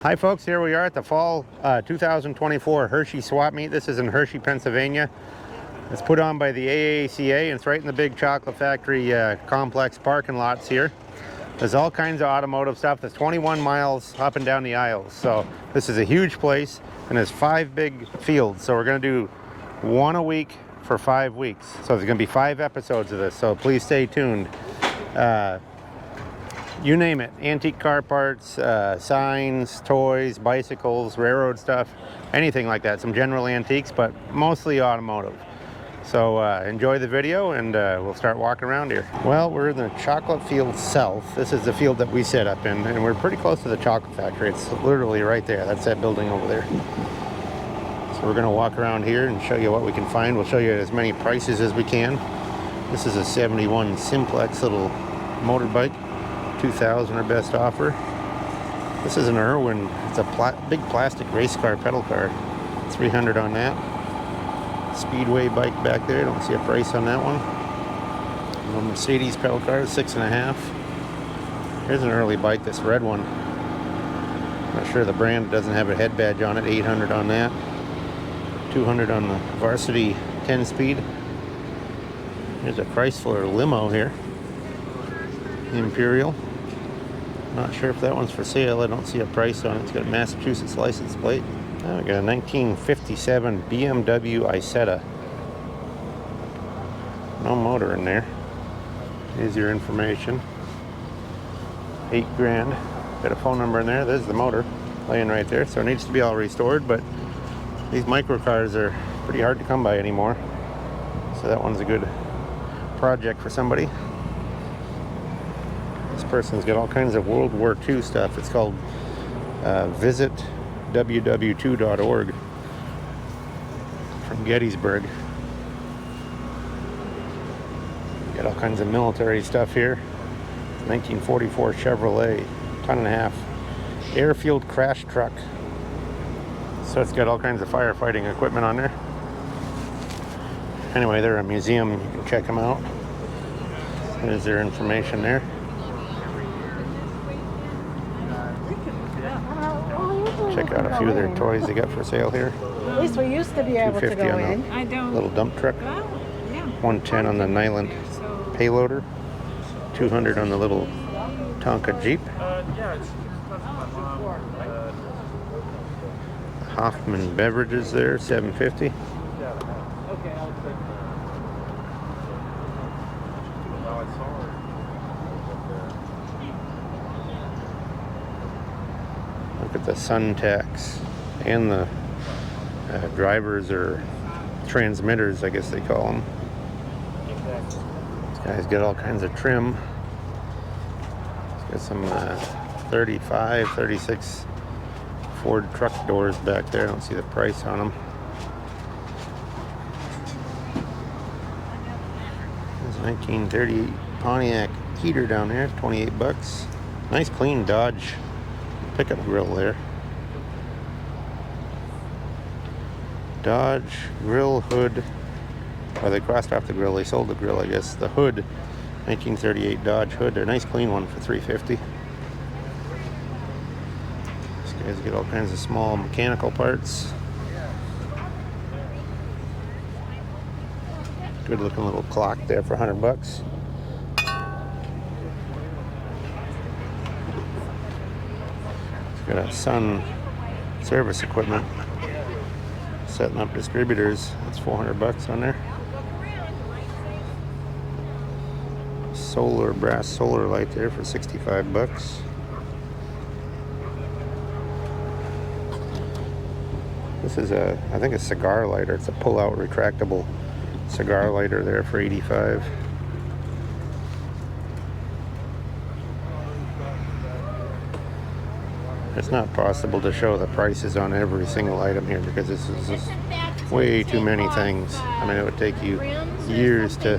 Hi folks, here we are at the fall 2024 Hershey Swap Meet. This is in Hershey, Pennsylvania. It's put on by the AACA and it's right in the big chocolate factory complex parking lots here. There's all kinds of automotive stuff. There's 21 miles up and down the aisles. So this is a huge place and there's 5 big fields. So we're going to do one a week for 5 weeks. So there's going to be 5 episodes of this. So please stay tuned. You name it, antique car parts, signs, toys, bicycles, railroad stuff, anything like that. Some general antiques, but mostly automotive. So enjoy the video and we'll start walking around here. Well, we're in the chocolate field south. This is the field that we set up in, and we're pretty close to the chocolate factory. It's literally right there. That's that building over there. So we're gonna walk around here and show you what we can find. We'll show you as many prices as we can. This is a 71 Simplex little motorbike. 2000 our best offer. This is an Irwin. It's a big plastic race car, pedal car. 300 on that. Speedway bike back there. Don't see a price on that one. A Mercedes pedal car, 6.5. Here's an early bike, this red one. Not sure the brand. It doesn't have a head badge on it. 800 on that. 200 on the Varsity 10-speed. Here's a Chrysler limo here. Imperial. Not sure if that one's for sale. I don't see a price on it. It's got a Massachusetts license plate. Oh, we got a 1957 BMW Isetta. No motor in there. Here's your information. $8,000. Got a phone number in there. There's the motor laying right there. So it needs to be all restored, but these microcars are pretty hard to come by anymore. So that one's a good project for somebody. This person's got all kinds of World War II stuff. It's called Visit www.org from Gettysburg. Got all kinds of military stuff here. 1944 Chevrolet, 1.5 ton airfield crash truck. So it's got all kinds of firefighting equipment on there. Anyway, they're a museum. You can check them out. There's their information there. Check out a few of their toys they got for sale here. At least we used to be able to go in. I don't. Little dump truck. Yeah. 110 on the Nyland payloader. 200 on the little Tonka Jeep. Hoffman Beverages there, 750. Look at the sun tax and the drivers or transmitters, I guess they call them. This guy's got all kinds of trim. He's got some 35, 36 Ford truck doors back there. I don't see the price on them. There's a 1938 Pontiac heater down there, 28 bucks. Nice clean Dodge pickup grill there. Dodge grill hood. Or they crossed off the grill. They sold the grill, I guess. The hood, 1938 Dodge hood. They're a nice clean one for $350. These guys get all kinds of small mechanical parts. Good looking little clock there for 100 bucks. Got a Sun service equipment. Setting up distributors. That's 400 bucks on there. Solar, brass solar light there for 65 bucks. This is I think a cigar lighter. It's a pull-out retractable cigar lighter there for 85. It's not possible to show the prices on every single item here because this is just way too many things. I mean, it would take you years to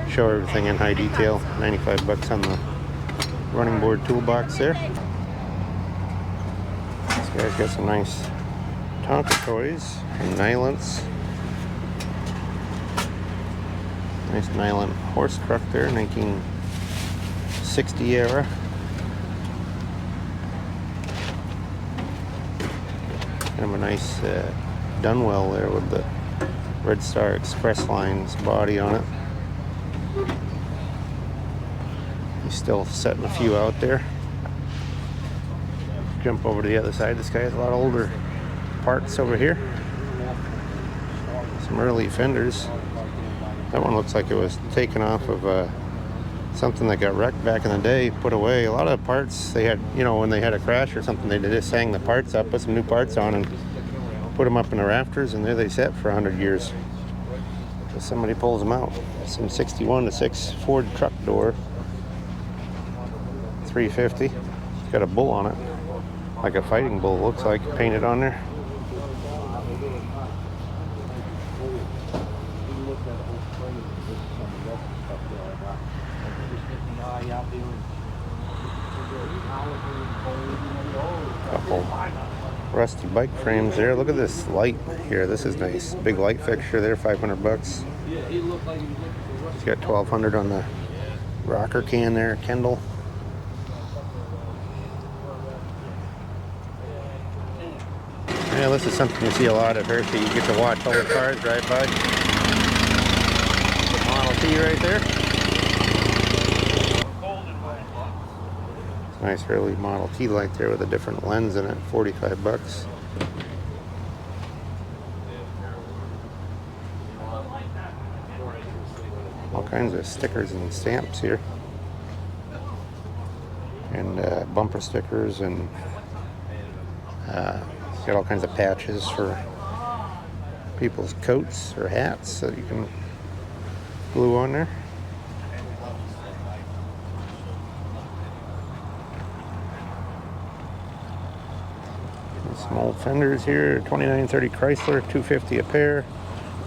show everything in high detail. 95 bucks on the running board toolbox there. This guy's got some nice Tonka toys and nylons. Nice nylon horse truck there, 1960 era. Kind of a nice Dunwell there with the Red Star Express Lines body on it. He's still setting a few out there. Jump over to the other side. This guy has a lot of older parts over here. Some early fenders. That one looks like it was taken off of something that got wrecked back in the day, put away. A lot of parts they had, you know, when they had a crash or something, they just sang the parts up, put some new parts on, and put them up in the rafters, and there they sat for 100 years. So somebody pulls them out. Some 61 to 6 Ford truck door, 350. It's got a bull on it, like a fighting bull, looks like, painted on there. Couple rusty bike frames there. Look at this light here. This is nice. Big light fixture there, 500 bucks. It's got 1200 on the rocker can there, Kendall. Yeah, this is something you see a lot at Hershey. You get to watch all the cars drive by. The Model T right there. Nice early Model T light there with a different lens in it, 45 bucks. All kinds of stickers and stamps here. And bumper stickers, and got all kinds of patches for people's coats or hats that you can glue on there. Some old fenders here, 2930 Chrysler, 250 a pair,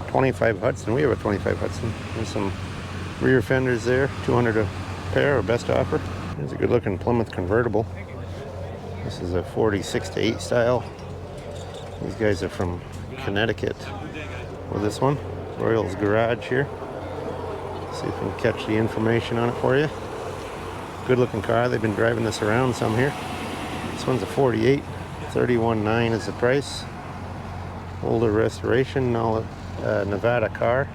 25 Hudson. We have a 25 Hudson. And some rear fenders there, 200 a pair, or best offer. There's a good looking Plymouth convertible. This is a 46 to 8 style. These guys are from Connecticut with this one. Royals Garage here. See if we can catch the information on it for you. Good looking car. They've been driving this around some here. This one's a 48. 31.9 is the price. Older restoration, all Nevada car.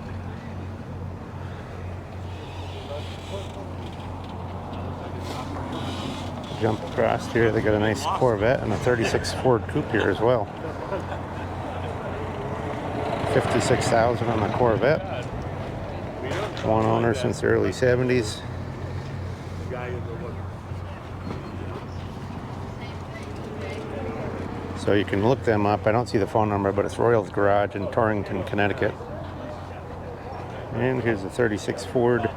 Jump across here, they got a nice Corvette and a 36 Ford Coupe here as well. 56,000 on the Corvette. One owner since the early 70s. So you can look them up. I don't see the phone number, but it's Royals Garage in Torrington, Connecticut. And here's a 36 Ford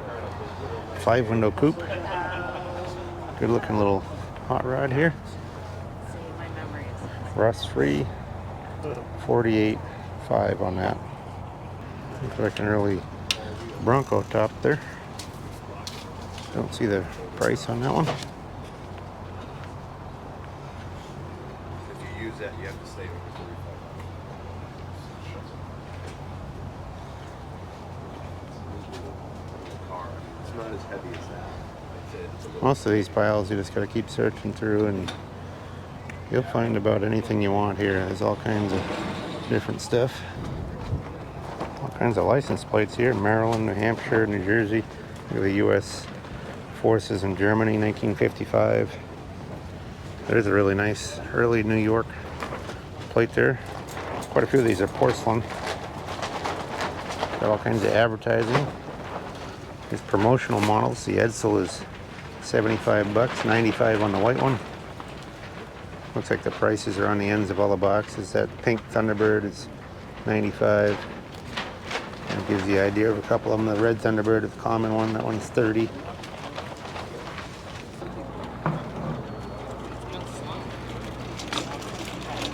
5-window coupe. Good looking little hot rod here. Rust free. 48.5 on that. Looks like an early Bronco top there. Don't see the price on that one. That you have to stay over 35 car. It's not as heavy as that. Most of these piles you just got to keep searching through, and you'll find about anything you want here. There's all kinds of different stuff. All kinds of license plates here. Maryland, New Hampshire, New Jersey. Look at the U.S. Forces in Germany, 1955. There's a really nice early New York plate there. Quite a few of these are porcelain. Got all kinds of advertising. These promotional models. The Edsel is 75 bucks, 95 on the white one. Looks like the prices are on the ends of all the boxes. That pink Thunderbird is 95. And it gives you the idea of a couple of them. The red Thunderbird is the common one. That one's 30.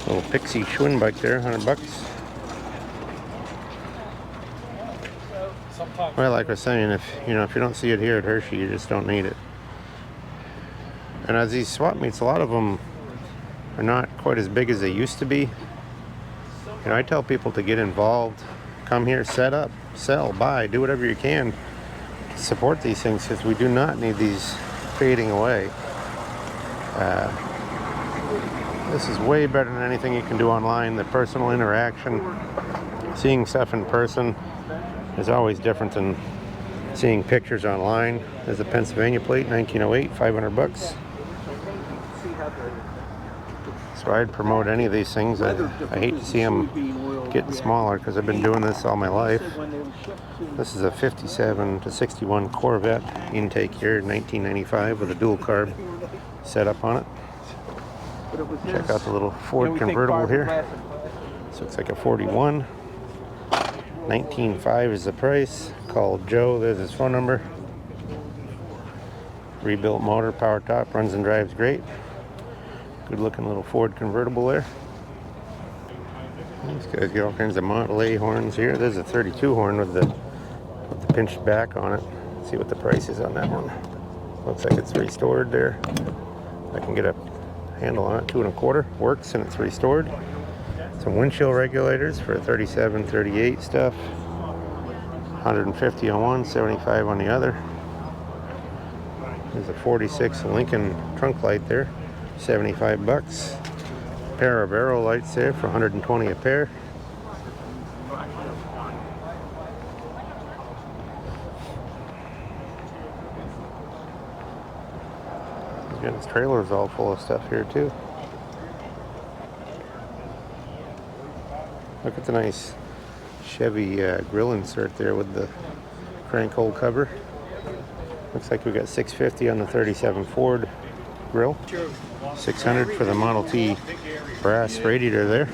Little Pixie Schwinn bike there, 100 bucks. Well, like I was saying, if you don't see it here at Hershey, you just don't need it. And as these swap meets, a lot of them are not quite as big as they used to be. I tell people to get involved, come here, set up, sell, buy, do whatever you can to support these things, because we do not need these fading away. This is way better than anything you can do online. The personal interaction, seeing stuff in person is always different than seeing pictures online. There's a Pennsylvania plate, 1908, 500 bucks. So I'd promote any of these things. I hate to see them getting smaller because I've been doing this all my life. This is a 57 to 61 Corvette intake here, 1995, with a dual carb setup on it. Check out the little Ford convertible here. This looks like a 41. 19.5 is the price. Call Joe. There's his phone number. Rebuilt motor, power top, runs and drives great. Good looking little Ford convertible there. These guys get all kinds of Model A horns here. There's a 32 horn with the pinched back on it. Let's see what the price is on that one. Looks like it's restored there. I can get a handle on it, 2 1/4. Works and it's restored. Some windshield regulators for 37, 38 stuff. 150 on one, 75 on the other. There's a 46 Lincoln trunk light there, 75 bucks. Pair of arrow lights there for 120 a pair. Again, this trailer is all full of stuff here too. Look at the nice Chevy grill insert there with the crank hole cover. Looks like we got $650 on the 37 Ford grill. $600 for the Model T brass radiator there.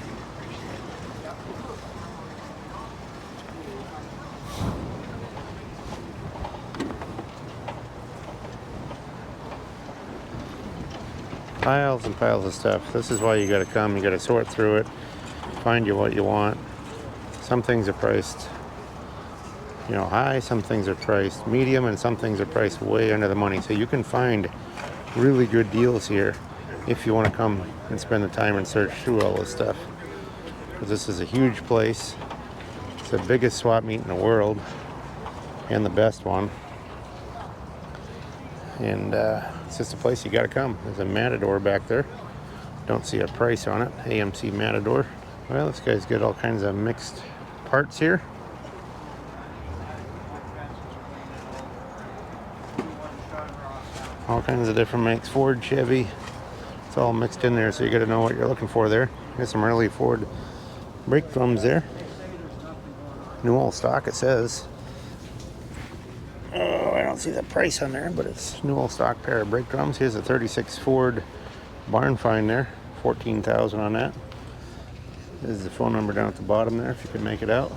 Piles and piles of stuff. This is why you gotta come, you gotta sort through it, find you what you want. Some things are priced, you know, high, some things are priced medium, and some things are priced way under the money. So you can find really good deals here if you want to come and spend the time and search through all this stuff. Because this is a huge place. It's the biggest swap meet in the world and the best one. And it's just a place you got to come. There's a Matador back there. Don't see a price on it. AMC Matador. Well, this guy's got all kinds of mixed parts here. All kinds of different makes. Ford, Chevy. It's all mixed in there, so you got to know what you're looking for there. There's some early Ford brake drums there. New old stock, it says. Oh, I don't see the price on there, but it's new old stock pair of brake drums. Here's a 36 Ford barn find there. 14,000 on that. There's the phone number down at the bottom there if you can make it out.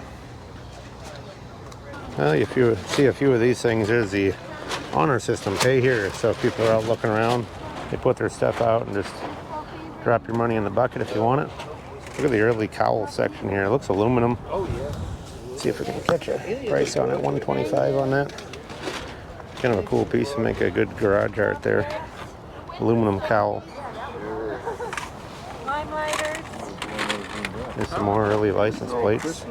Well, if you see a few of these things, there's the honor system. Pay here. So if people are out looking around, they put their stuff out and just drop your money in the bucket if you want it. Look at the early cowl section here. It looks aluminum. Let's see if we can catch a price on it. $125 on that. Kind of a cool piece to make a good garage art there. Aluminum cowl. There's some more early license plates.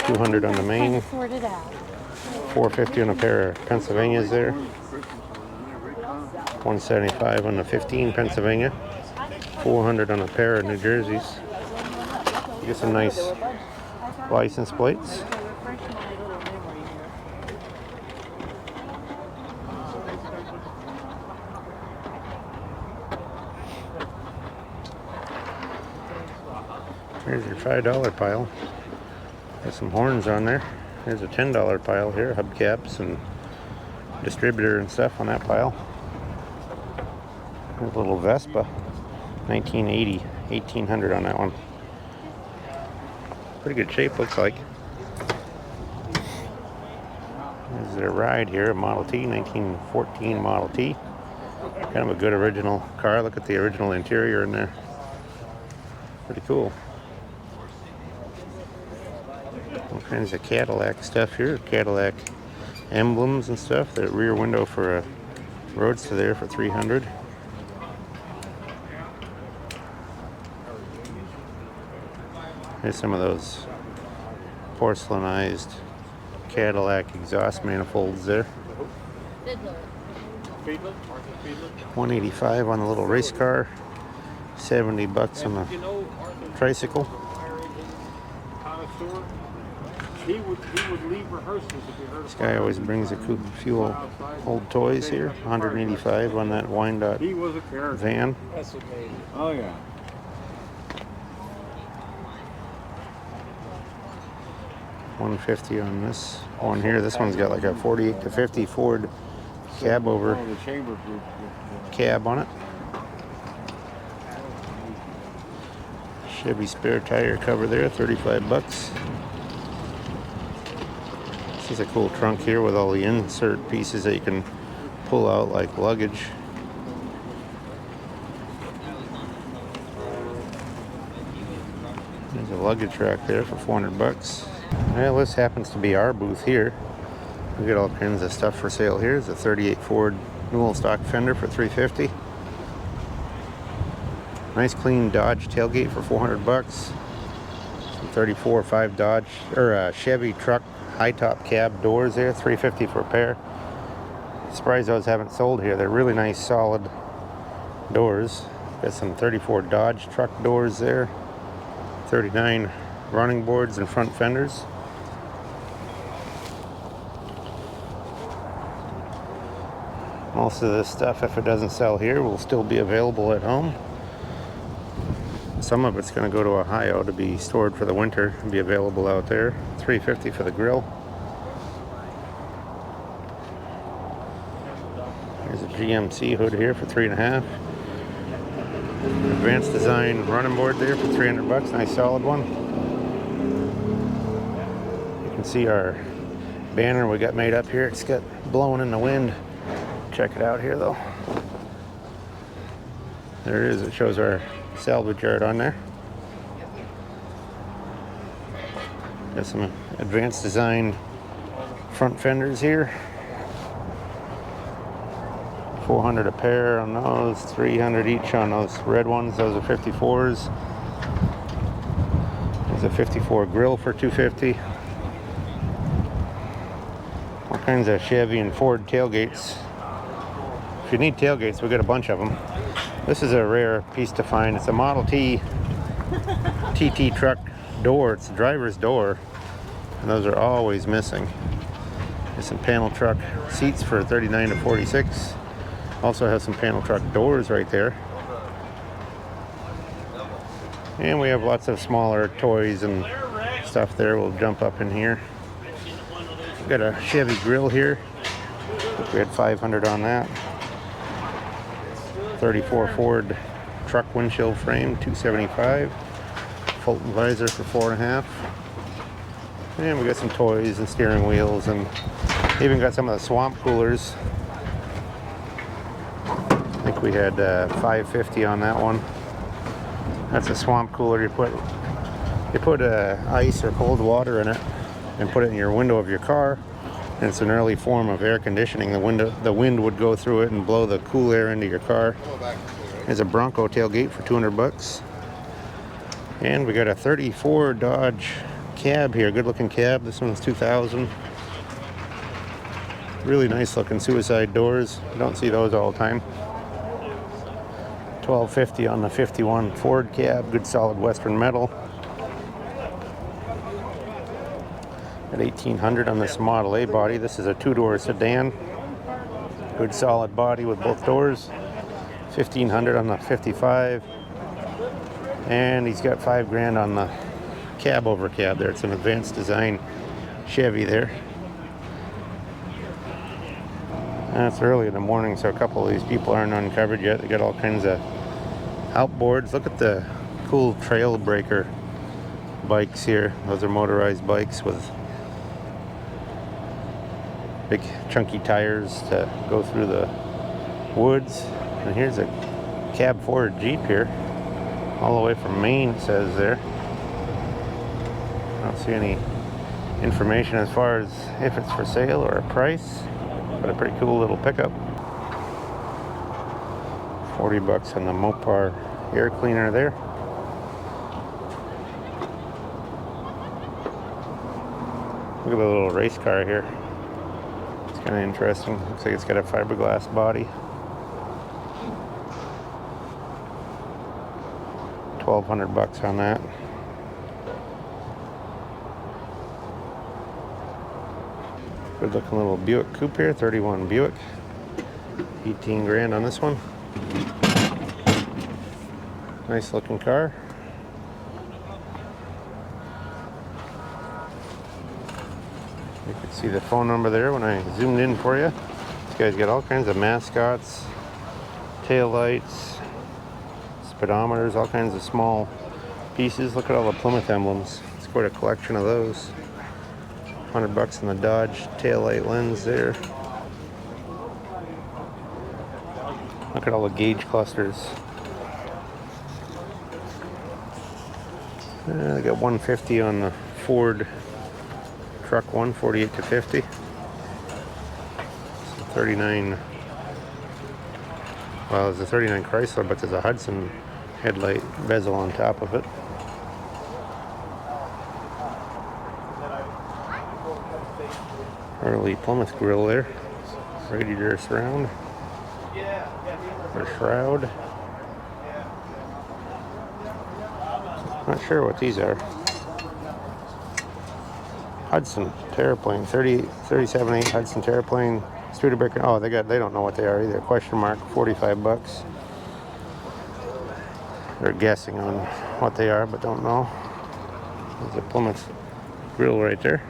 200 on the main. 450 on a pair of Pennsylvanias there. 175 on the 15 Pennsylvania. 400 on a pair of New Jerseys. You get some nice license plates. Here's your $5 pile. There's some horns on there. There's a $10 pile here, hubcaps and distributor and stuff on that pile. There's a little Vespa, 1980, 1800 on that one. Pretty good shape, looks like. There's a ride here, a Model T, 1914 Model T. Kind of a good original car. Look at the original interior in there. Pretty cool. All kinds of Cadillac stuff here. Cadillac emblems and stuff. The rear window for a Roadster there for $300. Here's some of those porcelainized Cadillac exhaust manifolds there. $185 on the little race car. $70 on the tricycle. He would leave rehearsals if he heard. This guy always brings a few old toys here. $185 on that Wyandotte He was a character. van. That's amazing. Oh yeah. $150 on this one here. This one's got like a 48 to 50 Ford cab over The chamber group. cab on it. Chevy spare tire cover there, $35. This is a cool trunk here with all the insert pieces that you can pull out like luggage. There's a luggage rack there for $400. Well, this happens to be our booth here. We got all kinds of stuff for sale here. There's a 38 Ford Newell stock fender for $350. Nice clean Dodge tailgate for $400. Some 34 5 Dodge or Chevy truck high top cab doors there, $350 for a pair. Surprised those haven't sold here. They're really nice solid doors. Got some 34 Dodge truck doors there. 39 running boards and front fenders. Most of this stuff, if it doesn't sell here, will still be available at home. Some of it's going to go to Ohio to be stored for the winter and be available out there. $350 for the grill. There's a GMC hood here for $3.50. Advanced design running board there for $300. Nice solid one. You can see our banner we got made up here. It's got blowing in the wind. Check it out here though. There it is. It shows our salvage yard on there. Got some advanced design front fenders here. $400 a pair on those, $300 each on those red ones. Those are 54s. There's a 54 grill for $250. All kinds of Chevy and Ford tailgates. If you need tailgates, we got a bunch of them. This is a rare piece to find. It's a Model T TT truck door. It's the driver's door, and those are always missing. There's some panel truck seats for $39 to $46. Also has some panel truck doors right there. And we have lots of smaller toys and stuff there. We'll jump up in here. We've got a Chevy grill here. We had $500 on that. 34 Ford truck windshield frame, $275. Fulton visor for $4.50. And we got some toys and steering wheels, and even got some of the swamp coolers. I think we had $550 on that one. That's a swamp cooler. You put ice or cold water in it and put it in your window of your car. And it's an early form of air conditioning. The wind would go through it and blow the cool air into your car. There's a Bronco tailgate for $200. And we got a 34 Dodge cab here, good looking cab. This one's $2,000. Really nice looking suicide doors. You don't see those all the time. $12.50 on the 51 Ford cab, good solid Western metal. At $1,800 on this Model A body. This is a two-door sedan. Good solid body with both doors. $1,500 on the 55. And he's got $5,000 on the cab over cab there. It's an advanced design Chevy there. And it's early in the morning, so a couple of these people aren't uncovered yet. They got all kinds of outboards. Look at the cool trail breaker bikes here. Those are motorized bikes with big chunky tires to go through the woods. And here's a cab Ford Jeep here, all the way from Maine, it says there. I don't see any information as far as if it's for sale or a price, but a pretty cool little pickup. $40 on the Mopar air cleaner there. Look at the little race car here. It's kind of interesting. Looks like it's got a fiberglass body. $1,200 bucks on that. Good looking little Buick coupe here, 31 Buick. 18 grand on this one. Nice looking car. You can see the phone number there when I zoomed in for you. This guy's got all kinds of mascots, tail lights, speedometers, all kinds of small pieces. Look at all the Plymouth emblems. It's quite a collection of those. $100 in the Dodge tail light lens there. Look at all the gauge clusters. They got 150 on the Ford truck one, 48 to 50. So 39. Well, it's a 39 Chrysler, but there's a Hudson headlight bezel on top of it. Early Plymouth grill there. Radiator surround. Or shroud. Not sure what these are. Hudson Terraplane, 37.8 Hudson Terraplane, Studebaker. Oh, they don't know what they are either. Question mark, $45. They're guessing on what they are, but don't know. There's a Plymouth grill right there.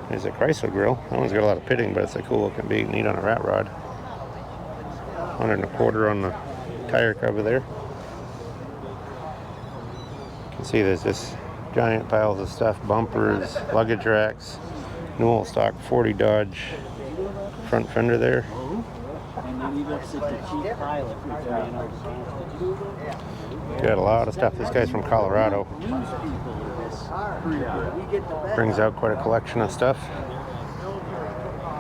There's a Chrysler grill. That one's got a lot of pitting, but it's a cool looking beat, neat on a rat rod. 125 on the tire cover there. You can see there's this giant piles of stuff, bumpers, luggage racks, Newell stock 40 Dodge front fender there. Got a lot of stuff. This guy's from Colorado. Brings out quite a collection of stuff.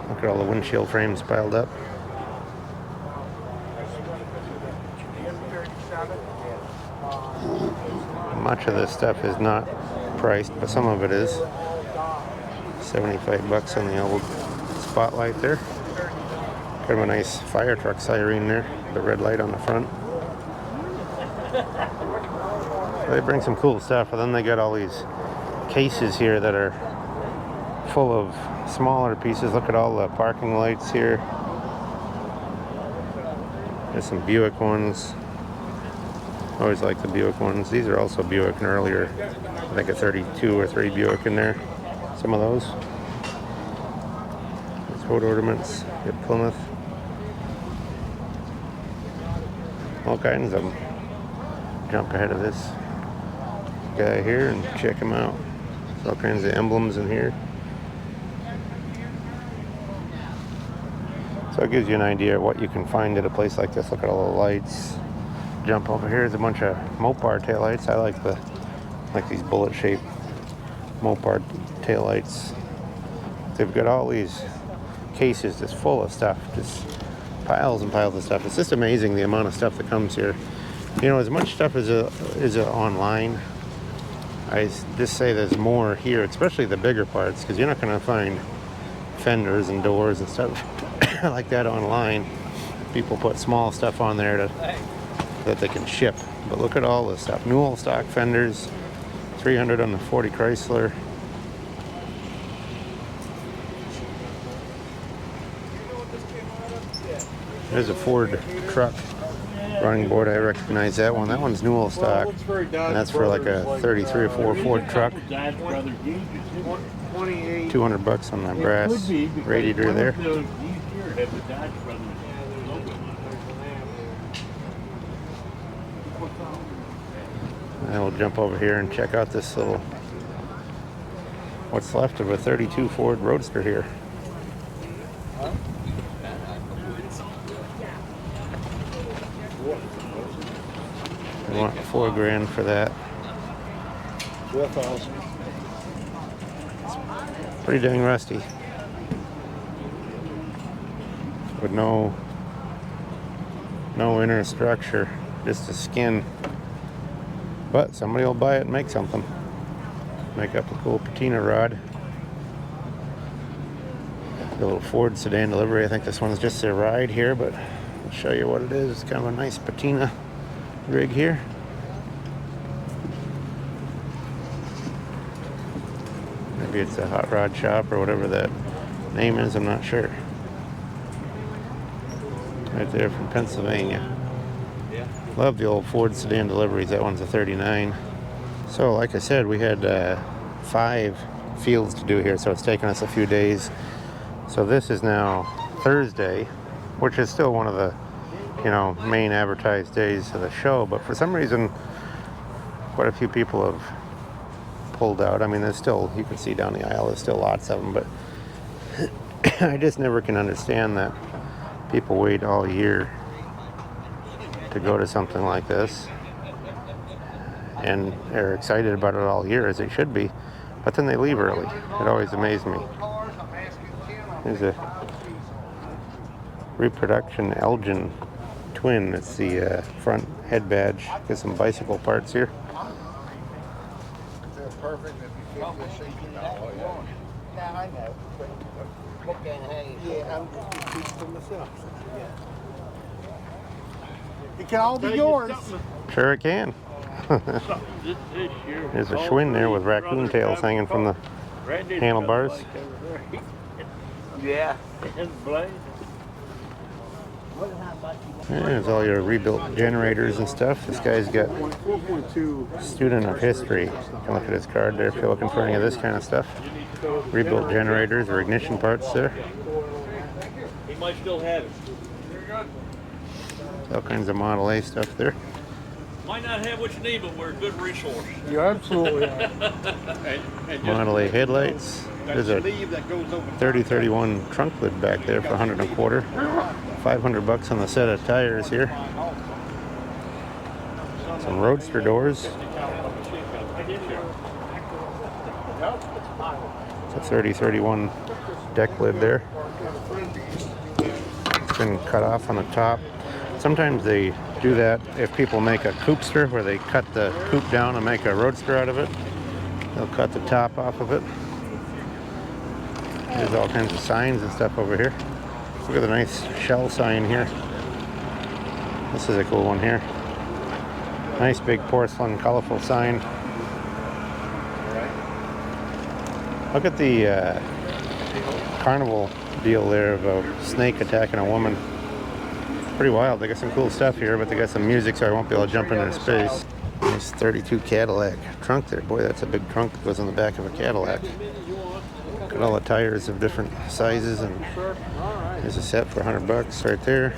Look at all the windshield frames piled up. Much of this stuff is not priced, but some of it is. $75 on the old Spotlight there. Kind of a nice fire truck siren there, the red light on the front. So they bring some cool stuff, and then they got all these cases here that are full of smaller pieces. Look at all the parking lights here. There's some Buick ones. Always like the Buick ones. These are also Buick and earlier. I think a 32 or 3 Buick in there. Some of those. There's road ornaments. Get Plymouth. All kinds of them. Jump ahead of this guy here and check him out. There's all kinds of emblems in here. So it gives you an idea of what you can find at a place like this. Look at all the lights. Jump over here. There's a bunch of Mopar taillights. I like these bullet-shaped Mopar taillights. They've got all these cases just full of stuff, just piles and piles of stuff. It's just amazing the amount of stuff that comes here. You know, as much stuff as online, I just say there's more here, especially the bigger parts, because you're not going to find fenders and doors and stuff like that online. People put small stuff on there that they can ship. But look at all this stuff. Newell stock fenders, 300 on the 40 Chrysler. There's a Ford truck running board. I recognize that one. That one's Newell stock. And that's for like a 33 or 4 Ford truck. $200 on that brass radiator there. And we'll jump over here and check out this little, what's left of a 32 Ford Roadster here. I want $4 grand for that. $4,000. It's pretty dang rusty. With no inner structure, just a skin. But somebody will buy it and make something. Make up a cool patina rod. The little Ford sedan delivery. I think this one's just a ride here, but I'll show you what it is. It's kind of a nice patina rig here. Maybe it's a hot rod shop or whatever that name is, I'm not sure. Right there from Pennsylvania. Love the old Ford sedan deliveries. That one's a 39. So like I said, we had 5 fields to do here, so it's taken us a few days. So this is now Thursday, which is still one of the, you know, main advertised days of the show, but for some reason quite a few people have pulled out. I mean, there's still, you can see down the aisle, there's still lots of them, but I just never can understand that people wait all year to go to something like this and are excited about it all year, as they should be, but then they leave early. It always amazed me. There's a reproduction Elgin twin. It's the front head badge. Get some bicycle parts here. Perfect if you fit this seat. Yeah, I know. Yeah, I'm just teaching for myself. It can all be yours. Sure it can. There's a Schwinn there with raccoon tails hanging from the handlebars. Yeah. There's all your rebuilt generators and stuff. This guy's got student of history. You can look at his card there if you're looking for any of this kind of stuff. Rebuilt generators or ignition parts there. He might still have it. All kinds of Model A stuff there. Might not have what you need, but we're a good resource. You absolutely are. Model A headlights. There's a 3031 trunk lid back there for $125. $500 on the set of tires here. Some Roadster doors. It's a 3031 deck lid there. It's been cut off on the top. Sometimes they do that if people make a coupster, where they cut the coupe down and make a Roadster out of it. They'll cut the top off of it. There's all kinds of signs and stuff over here. Look at the nice shell sign here. This is a cool one here. Nice big porcelain, colorful sign. Look at the carnival deal there of a snake attacking a woman. Pretty wild. They got some cool stuff here, but they got some music, so I won't be able to jump into their space. Nice 32 Cadillac trunk there. Boy, that's a big trunk that goes in the back of a Cadillac. Look at all the tires of different sizes, and there's a set for $100 right there.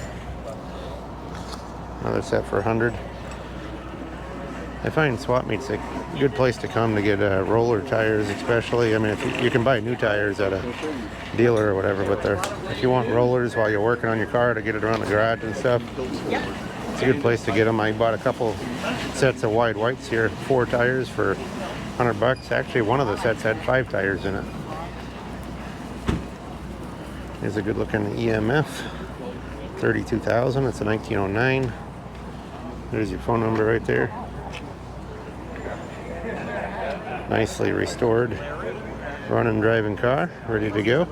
Another set for $100. I find swap meets a good place to come to get roller tires, especially. I mean, if you can buy new tires at a dealer or whatever, but if you want rollers while you're working on your car to get it around the garage and stuff, it's a good place to get them. I bought a couple sets of wide whites here, 4 tires for $100. Actually, one of the sets had 5 tires in it. Here's a good looking EMF, 32,000. It's a 1909. There's your phone number right there. Nicely restored, running, driving car, ready to go.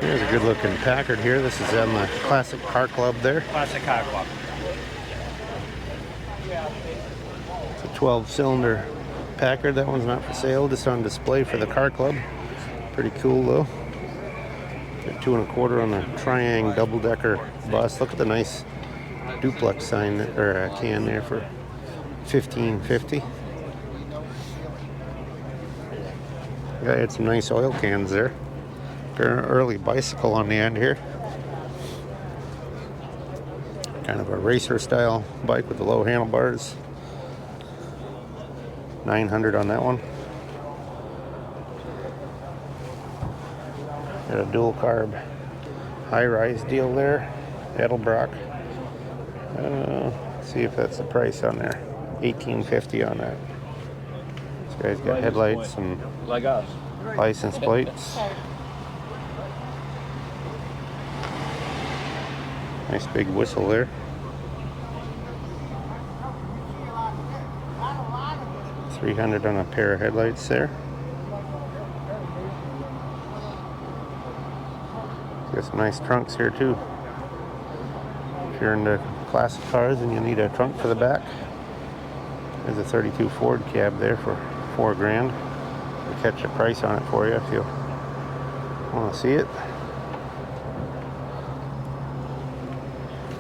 Here's a good looking Packard here. This is on the Classic Car Club there. Classic Car Club. It's a 12-cylinder Packard. That one's not for sale, just on display for the car club. Pretty cool though. Got 2 1/4 on the Triang double-decker bus. Look at the nice duplex sign or can there for $15.50. Guy had some nice oil cans there. Got an early bicycle on the end here. Kind of a racer style bike with the low handlebars. $900 on that one. Got a dual carb high-rise deal there. Edelbrock. See if that's the price on there. $18.50 on that. This guy's got headlights and Like us. license plates. Nice big whistle there. $300 on a pair of headlights there. Got some nice trunks here too. If you're into classic cars and you need a trunk for the back. There's a 32 Ford cab there for $4 grand. We'll catch a price on it for you if you want to see it.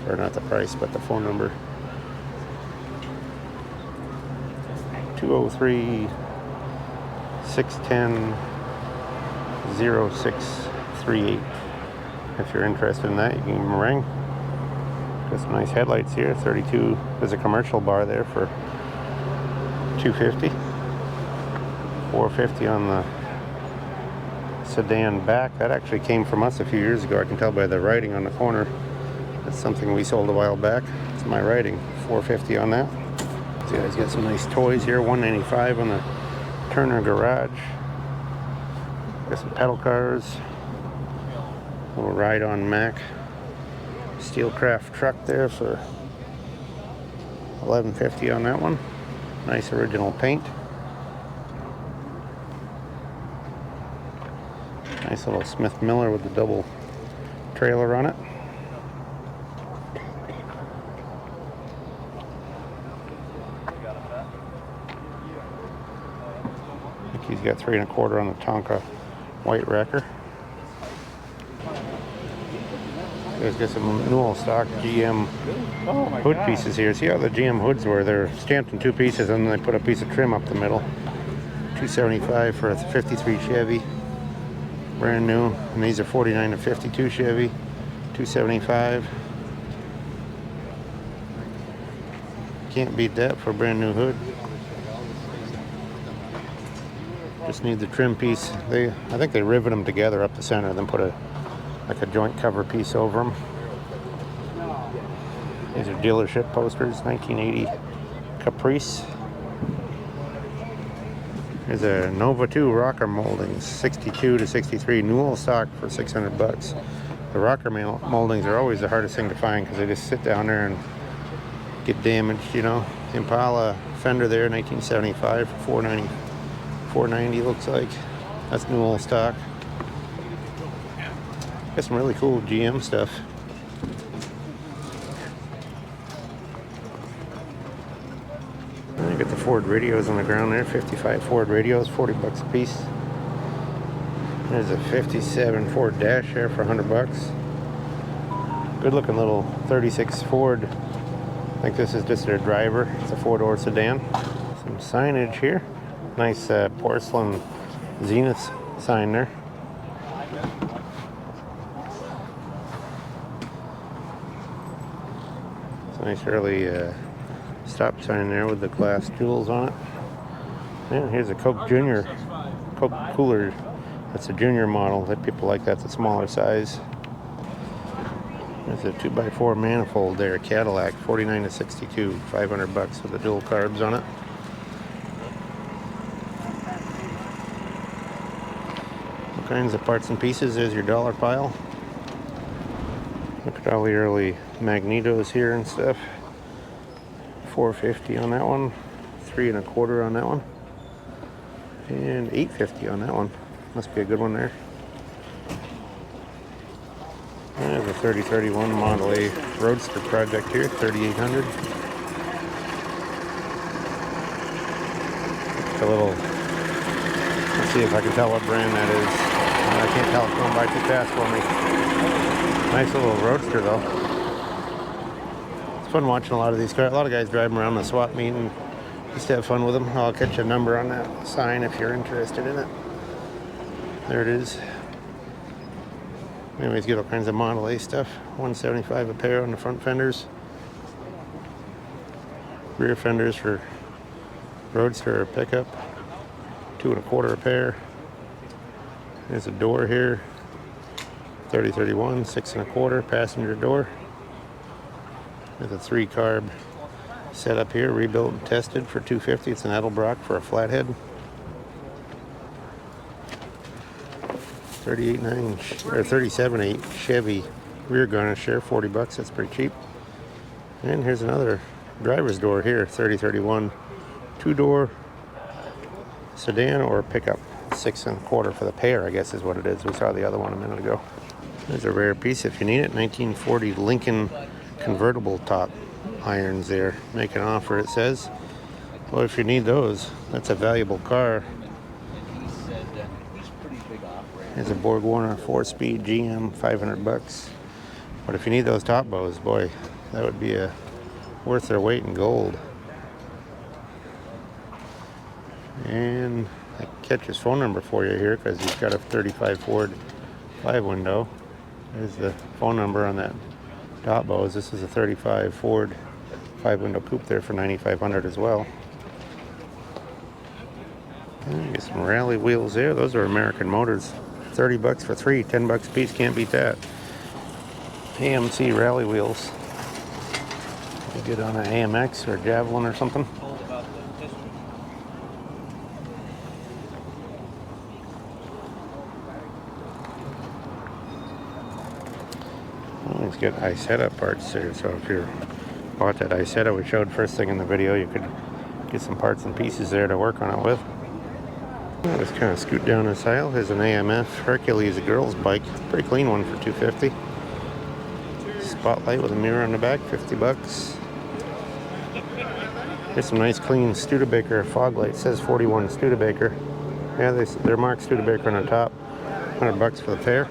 Or not the price, but the phone number. 203-610-0638. If you're interested in that, you can give them a ring. Got some nice headlights here. 32. There's a commercial bar there for $250. $450 on the sedan back. That actually came from us a few years ago. I can tell by the writing on the corner. That's something we sold a while back. It's my writing. $450 on that. See, guys got some nice toys here. $195 on the Turner Garage. Got some pedal cars. A little ride-on Mac. Steelcraft truck there for $1150 on that one. Nice original paint. Nice little Smith Miller with the double trailer on it. I think he's got 3 1/4 on the Tonka white wrecker. There's got some Newell stock GM hood pieces here. See how the GM hoods were? They're stamped in 2 pieces and then they put a piece of trim up the middle. $275 for a 53 Chevy. Brand new. And these are 49 to 52 Chevy. $275. Can't beat that for a brand new hood. Just need the trim piece. I think they rivet them together up the center, then put a joint cover piece over them. These are dealership posters. 1980 Caprice. There's a Nova 2 rocker moldings, 62 to 63 Newell stock for $600. The rocker moldings are always the hardest thing to find because they just sit down there and get damaged, you know. Impala fender there, 1975 for $490 looks like. That's Newell stock. Got some really cool GM stuff. You got the Ford radios on the ground there. 55 Ford radios, $40 a piece. There's a 57 Ford Dash here for $100. Good looking little 36 Ford. I think this is just their driver. It's a 4-door sedan. Some signage here. Nice porcelain Zenith sign there. It's a nice early stop sign there with the glass jewels on it. And here's a Coke Junior Coke cooler. That's a junior model. That people like that's a smaller size. There's a 2x4 manifold there, Cadillac, 49 to 62, $500 with the dual carbs on it. All kinds of parts and pieces. There's your dollar pile. Look at all the early magnetos here and stuff. $450 on that one, 3 1/4 on that one, and $850 on that one. Must be a good one there. There's a 3031 Model A Roadster project here, $3,800. A little. Let's see if I can tell what brand that is. I can't tell. It's going by too fast for me. Nice little Roadster though. It's fun watching a lot of these cars. A lot of guys drive them around the swap meet and just have fun with them. I'll catch a number on that sign if you're interested in it. There it is. Anyways, get all kinds of Model A stuff. $175 a pair on the front fenders. Rear fenders for Roadster or pickup. 2 1/4 a pair. There's a door here. 3031, 6 1/4 passenger door. There's a 3 carb setup here, rebuilt and tested for $250. It's an Edelbrock for a flathead. 38.9 or 37.8 Chevy rear garnish here, $40. That's pretty cheap. And here's another driver's door here, 3031, 2-door sedan or pickup, 6 1/4 for the pair, I guess is what it is. We saw the other one a minute ago. There's a rare piece if you need it. 1940 Lincoln convertible top irons there. Make an offer, it says. Well, if you need those, that's a valuable car. There's a Borg Warner 4-speed GM, $500. But if you need those top bows, boy, that would be worth their weight in gold. And I can catch his phone number for you here because he's got a 35 Ford 5-window. There's the phone number on that top bows. This is a 35 Ford 5-window coupe there for $9,500 as well. And get some rally wheels there. Those are American Motors. $30 for 3, $10 a piece. Can't beat that. AMC rally wheels. You get on an AMX or Javelin or something. It's got Isetta parts there, so if you bought that Isetta we showed first thing in the video, you could get some parts and pieces there to work on it with. I'll just kind of scoot down this aisle. Here's an AMF Hercules, a girl's bike. It's a pretty clean one for $250. Spotlight with a mirror on the back, $50. Here's some nice clean Studebaker fog light. It says 41 Studebaker. Yeah, they're marked Studebaker on the top. $100 for the pair.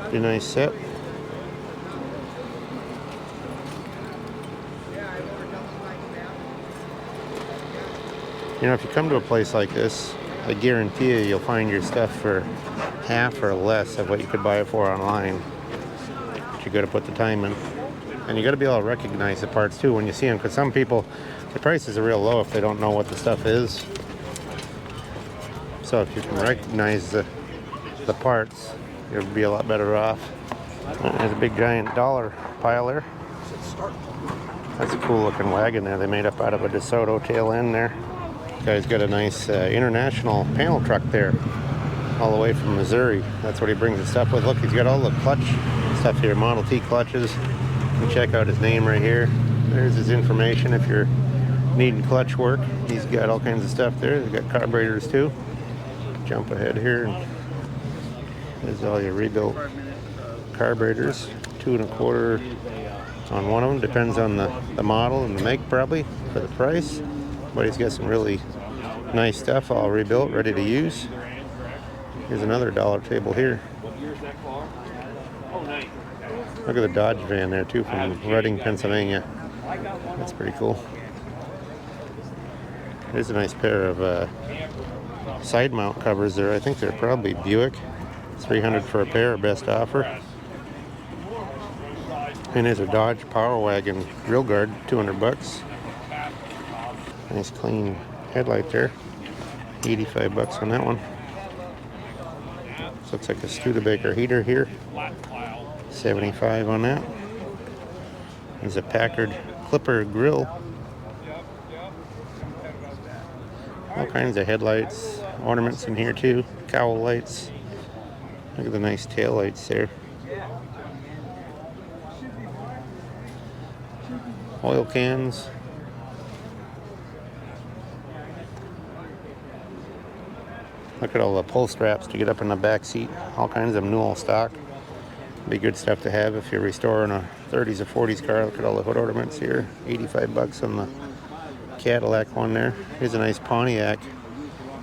Pretty nice set. You know, if you come to a place like this, I guarantee you'll find your stuff for half or less of what you could buy it for online. But you got to put the time in. And you got to be able to recognize the parts too when you see them, because some people, the prices are real low if they don't know what the stuff is. So if you can recognize the parts, you'll be a lot better off. There's a big giant dollar pile there. That's a cool looking wagon there they made up out of a DeSoto tail end there. Guy's got a nice international panel truck there, all the way from Missouri. That's what he brings his stuff with. Look, he's got all the clutch stuff here, Model T clutches. You can check out his name right here. There's his information if you're needing clutch work. He's got all kinds of stuff there. He's got carburetors too. Jump ahead here. There's all your rebuilt carburetors. 2 1/4 on one of them. Depends on the model and the make probably for the price. But he's got some really nice stuff all rebuilt, ready to use. Here's another dollar table here. Look at the Dodge van there too from Reading, Pennsylvania. That's pretty cool. There's a nice pair of side mount covers there. I think they're probably Buick. $300 for a pair, best offer. And there's a Dodge Power Wagon grill guard, $200. Nice clean headlight there. $85 on that one. This looks like a Studebaker heater here. $75 on that. There's a Packard Clipper grill. All kinds of headlights, ornaments in here too. Cowl lights. Look at the nice tail lights there. Oil cans. Look at all the pull straps to get up in the back seat. All kinds of Newell stock. Be good stuff to have if you're restoring a 30s or 40s car. Look at all the hood ornaments here. $85 on the Cadillac one there. Here's a nice Pontiac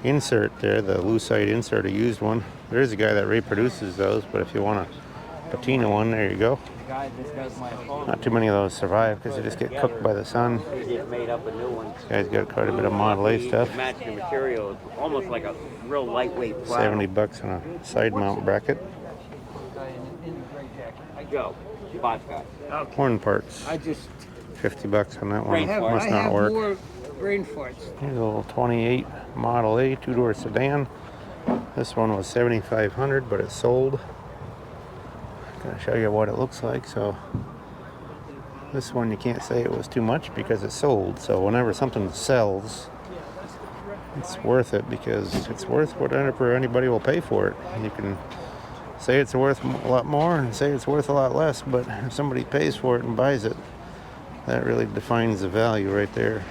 insert there, the lucite insert, a used one. There is a guy that reproduces those, but if you want a patina one, there you go. Not too many of those survive because they just get cooked by the sun. This guy's got quite a bit of Model A stuff. Matching material, almost like a real lightweight plow. $70 on a side mount bracket. Go. Horn parts. $50 on that one. Must not work. more brain farts. Here's a little 28 Model A 2-door sedan. This one was $7,500, but it's sold. I'm going to show you what it looks like. So this one you can't say it was too much because it's sold. So whenever something sells, it's worth it because it's worth whatever anybody will pay for it. You can say it's worth a lot more and say it's worth a lot less, but if somebody pays for it and buys it, that really defines the value right there.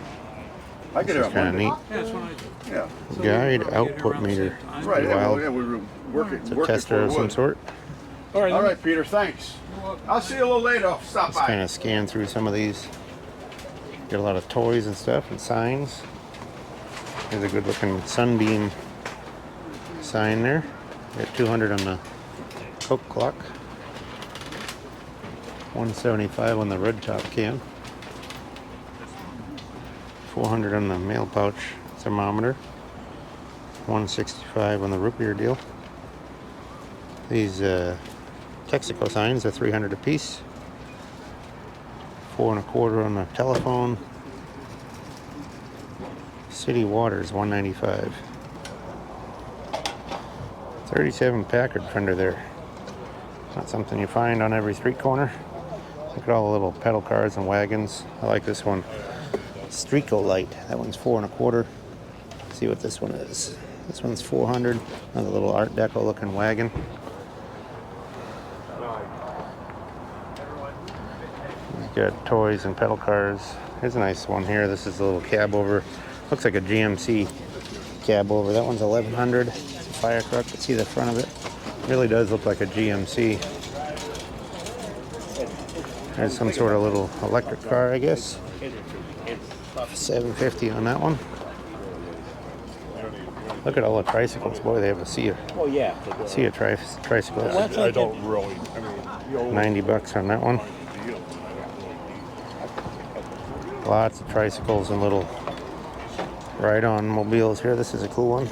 I get it. Kind of neat. Yeah. Guide output meter. Right. Wild. Yeah, we were working. It's a tester of some sort. All right, All right, Peter, thanks. I'll see you a little later. I'll stop Just by. kind of scan through some of these. Get a lot of toys and stuff and signs. There's a good looking Sunbeam sign there. Got 200 on the Coke clock. 175 on the red top can. 400 on the mail pouch thermometer. 165 on the root beer deal. These Texaco signs are 300 a piece. 4 1/4 on the telephone. City Waters 195. 37 Packard fender there. Not something you find on every street corner. Look at all the little pedal cars and wagons. I like this one. Streaco Light. That one's 4 1/4. See what this one is. This one's 400. Another little Art Deco looking wagon. We've got toys and pedal cars. Here's a nice one here. This is a little cab over. Looks like a GMC cab over. That one's 1100. It's a fire truck. You see the front of it. Really does look like a GMC. There's some sort of little electric car, I guess. 750 on that one. Look at all the tricycles. Boy, they have a sea of tricycles. I don't really. 90 bucks on that one. Lots of tricycles and little ride-on mobiles here. This is a cool one.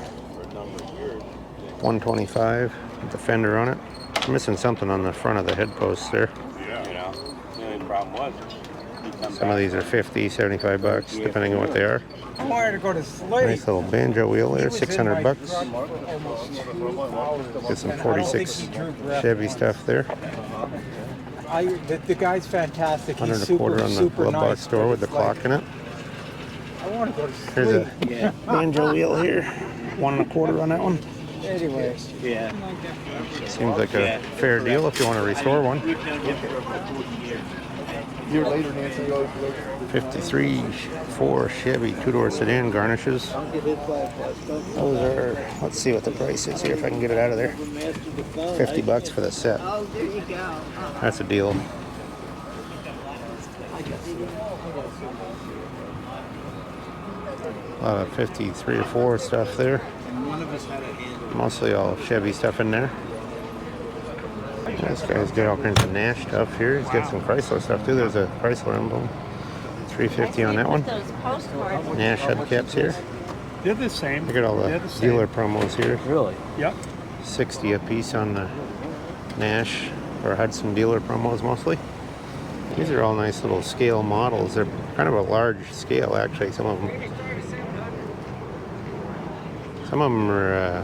125 with the fender on it. I'm missing something on the front of the head posts there. Some of these are 50, 75 bucks, depending on what they are. I wanted to go to sleep. Nice little banjo wheel there, 600 bucks. Got some 46 Chevy stuff there. The guy's fantastic. 100 1/4 on the glove box store with the clock in it. I want to go to sleep. Here's a banjo wheel here, 1 1/4 on that one. Anyways. Yeah. Seems like a fair deal if you want to restore one. Year later, Nancy goes. 53 Ford Chevy 2-door sedan garnishes. Those are, let's see what the price is here if I can get it out of there. 50 bucks for the set. Oh, there you go. That's a deal. A lot of 53 or 4 stuff there. Mostly all Chevy stuff in there. This guy's got all kinds of Nash stuff here. He's got some Chrysler stuff too. There's a Chrysler emblem. 350 on that one. Nash hubcaps here. They're the same. Look at all the dealer promos here. Really? Yep. 60 a piece on the Nash or Hudson dealer promos mostly. These are all nice little scale models. They're kind of a large scale actually, some of them. Some of them are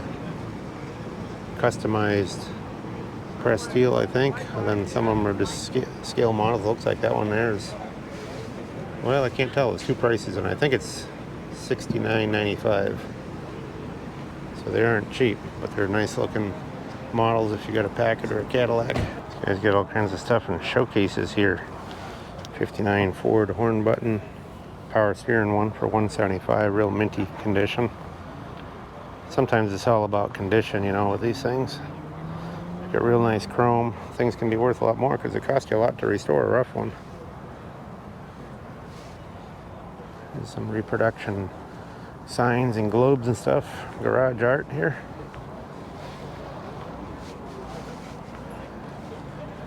customized pressed steel, I think. And then some of them are just scale models. Looks like that one there is, well, I can't tell. There's 2 prices and I think it's $69.95. So they aren't cheap, but they're nice looking models if you got a Packard or a Cadillac. These guys got all kinds of stuff in showcases here. 59 Ford horn button power steering one for $175, real minty condition. Sometimes it's all about condition, you know, with these things. Got real nice chrome. Things can be worth a lot more because it costs you a lot to restore a rough one. There's some reproduction signs and globes and stuff. Garage art here.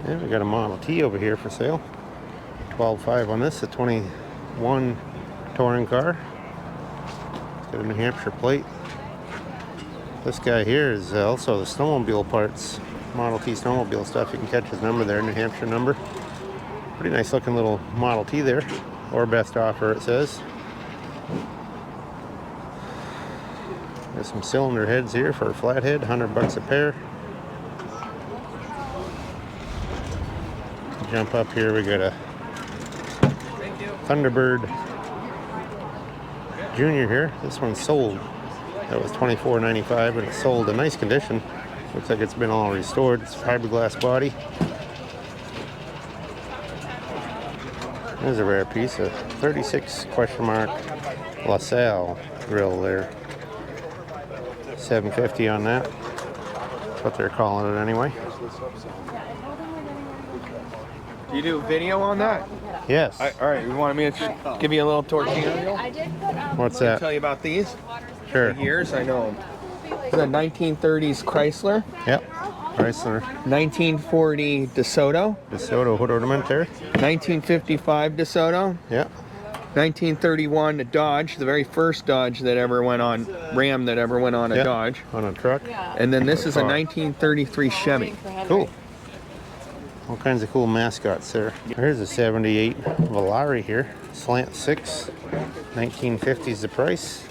Yeah, we got a Model T over here for sale. 12.5 on this, a 21 touring car. It's got a New Hampshire plate. This guy here is also the snowmobile parts. Model T snowmobile stuff. You can catch his number there, New Hampshire number. Pretty nice looking little Model T there. Or best offer, it says. There's some cylinder heads here for a flathead, 100 bucks a pair. Jump up here, we got a Thunderbird Junior here. This one's sold. That was $24.95, but it's sold in nice condition. Looks like it's been all restored. It's a fiberglass body. There's a rare piece of 36 LaSalle grill there. $750 on that. That's what they're calling it anyway. Do you do video on that? Yes. All right, you wanted me to give you a little tutorial? What's that? Tell you about these? Sure. Years, I know them. This is a 1930s Chrysler. Yep. Chrysler. 1940 DeSoto. DeSoto hood ornament there. 1955 DeSoto. Yep. 1931 Dodge, the very first Dodge that ever went on, Ram that ever went on a Yep. Dodge. On a truck. And then this is a 1933 Chevy. Cool. All kinds of cool mascots there. Here's a 78 Volare here. Slant 6. 1950's the price.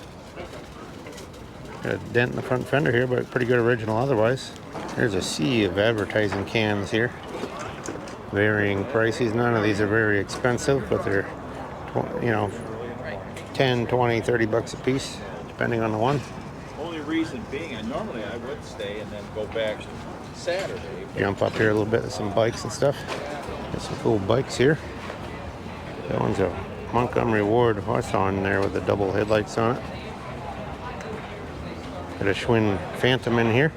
Got a dent in the front fender here, but pretty good original otherwise. There's a sea of advertising cans here. Varying prices. None of these are very expensive, but they're, you know, 10, 20, 30 bucks a piece, depending on the one. Only reason being, normally I would stay and then go back Saturday. Jump up here a little bit with some bikes and stuff. Got some cool bikes here. That one's a Montgomery Ward horse on there with the double headlights on it. Got a Schwinn Phantom in here.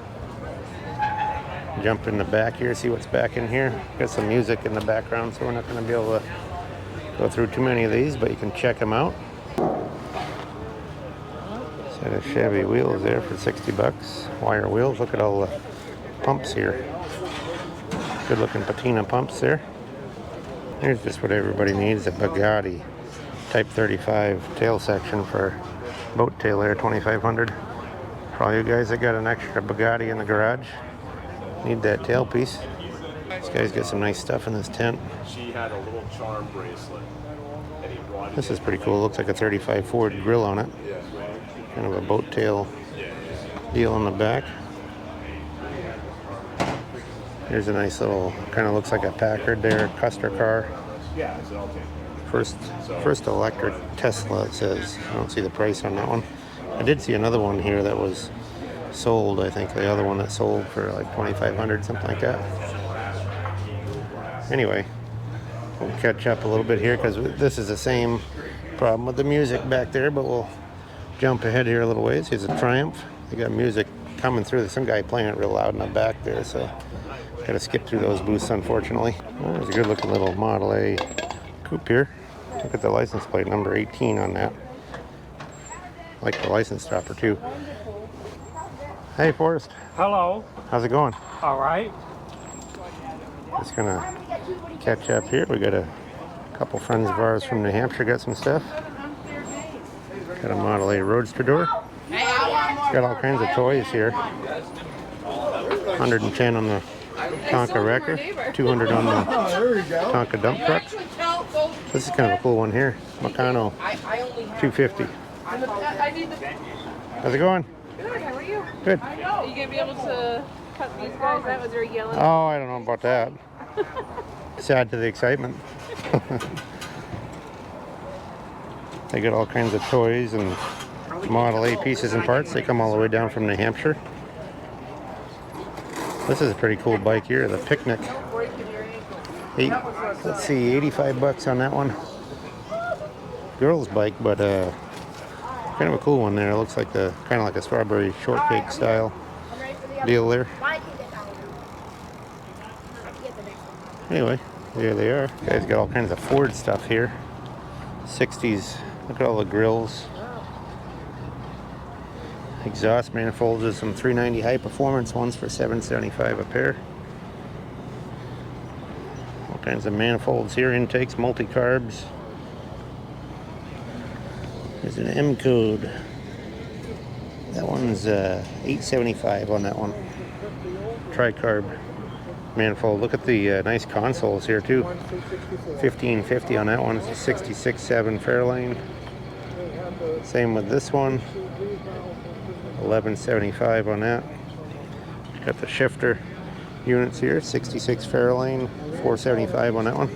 Jump in the back here, see what's back in here. Got some music in the background, so we're not going to be able to go through too many of these, but you can check them out. Set of Chevy wheels there for 60 bucks. Wire wheels. Look at all the pumps here. Good looking patina pumps there. Here's just what everybody needs, a Bugatti Type 35 tail section for boat tail air, 2500. For all you guys that got an extra Bugatti in the garage, need that tailpiece. This guy's got some nice stuff in this tent. She had a little charm bracelet that he brought. This is pretty cool. Looks like a 35 Ford grill on it. Yeah. Kind of a boat tail deal on the back. Here's a nice little, kind of looks like a Packard there, Custer car. Yeah, it's okay. First electric Tesla, it says. I don't see the price on that one. I did see another one here that was sold, I think. The other one that sold for like 2,500, something like that. Anyway, we'll catch up a little bit here because this is the same problem with the music back there, but we'll jump ahead here a little ways. Here's a Triumph. They got music coming through. There's some guy playing it real loud in the back there, so got to skip through those booths, unfortunately. Oh, there's a good looking little Model A coupe here. Look at the license plate, number 18 on that. I like the license topper too. Hey, Forrest. Hello. How's it going? All right. Just gonna catch up here. We got a couple friends of ours from New Hampshire got some stuff. Got a Model A Roadster door. Got all kinds of toys here. 110 on the Tonka Wrecker, 200 on the Tonka dump truck. This is kind of a cool one here. Meccano 250. How's it going? Good, how are you? Good. Are you going to be able to cut these guys out? Was there yelling? Oh, I don't know about that. Sad to the excitement. They got all kinds of toys and Model A pieces and parts. They come all the way down from New Hampshire. This is a pretty cool bike here, the Picnic. Let's see, 85 bucks on that one. Girl's bike, but kind of a cool one there. It looks like kind of like a strawberry shortcake style deal there. Anyway, there they are. Guys got all kinds of Ford stuff here. 60s. Look at all the grills. Exhaust manifolds. There's some 390 high performance ones for $775 a pair. All kinds of manifolds here. Intakes, multi-carbs. There's an M code. That one's $875 on that one. Tri-carb manifold. Look at the nice consoles here too. $15.50 on that one. It's a 66.7 Fairlane. Same with this one. $11.75 on that. Got the shifter units here. 66 Fairlane. $4.75 on that one.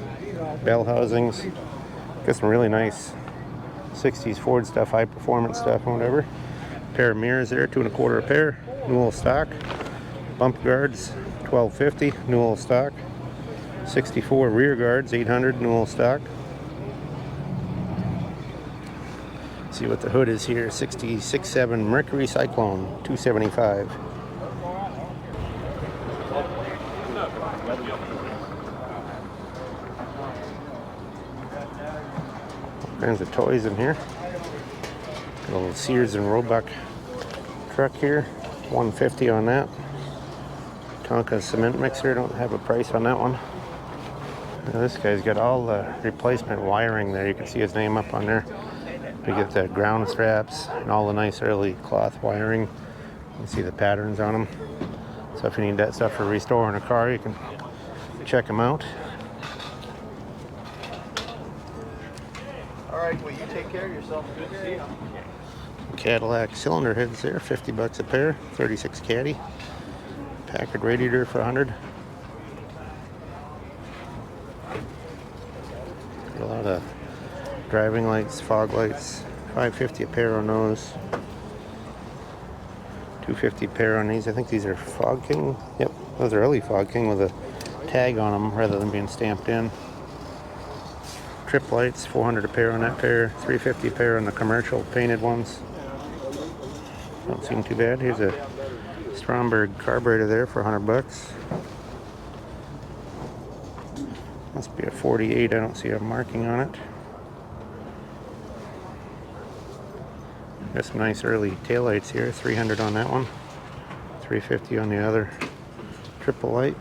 Bell housings. Got some really nice 60s Ford stuff, high performance stuff, and whatever. Pair of mirrors there, $2.25 a pair. Newell stock. Bump guards, $12.50. Newell stock. 64 rear guards, $800. Newell stock. See what the hood is here. 66.7 Mercury Cyclone, $275. kinds of toys in here. Got a little Sears and Roebuck truck here, $150 on that. Tonka cement mixer, don't have a price on that one. Now this guy's got all the replacement wiring there. You can see his name up on there. We get the ground straps and all the nice early cloth wiring. You can see the patterns on them. So if you need that stuff for restoring a car, you can check them out. All right, well, you take care of yourself. Good to see you. Cadillac cylinder heads there, $50 a pair, 36 caddy. Packard radiator for $100. Got a lot of driving lights, fog lights, $5.50 a pair on those. $2.50 a pair on these. I think these are Fog King. Yep, those are early Fog King with a tag on them rather than being stamped in. Trip lights, $400 a pair on that pair, $3.50 a pair on the commercial painted ones. Don't seem too bad. Here's a Stromberg carburetor there for $100. Must be a 48. I don't see a marking on it. Got some nice early taillights here. $300 on that one. $3.50 on the other triple light.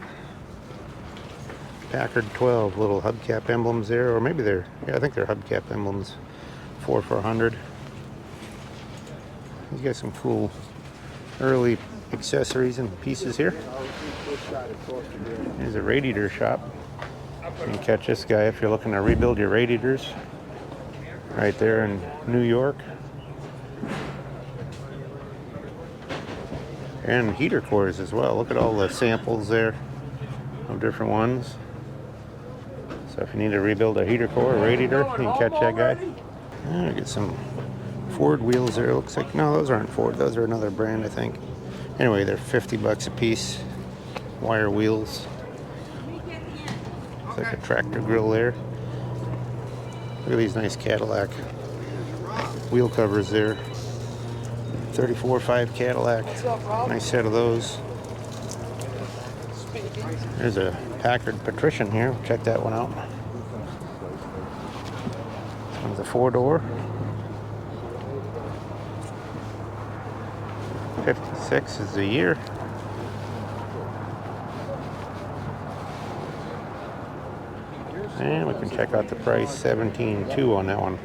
Packard 12 little hubcap emblems there, or maybe they're, yeah, I think they're hubcap emblems. 4 for $100. You got some cool early accessories and pieces here. Here's a radiator shop. You can catch this guy if you're looking to rebuild your radiators. Right there in New York. And heater cores as well. Look at all the samples there of different ones. So if you need to rebuild a heater core or radiator, you can catch that guy. Get some Ford wheels there. Looks like, no, those aren't Ford. Those are another brand, I think. Anyway, they're $50 a piece. Wire wheels. Looks like a tractor grill there. Look at these nice Cadillac wheel covers there. 34.5 Cadillac. Nice set of those. There's a Packard Patrician here. Check that one out. This one's a 4-door. 56 is the year. And we can check out the price, $17,200 on that one.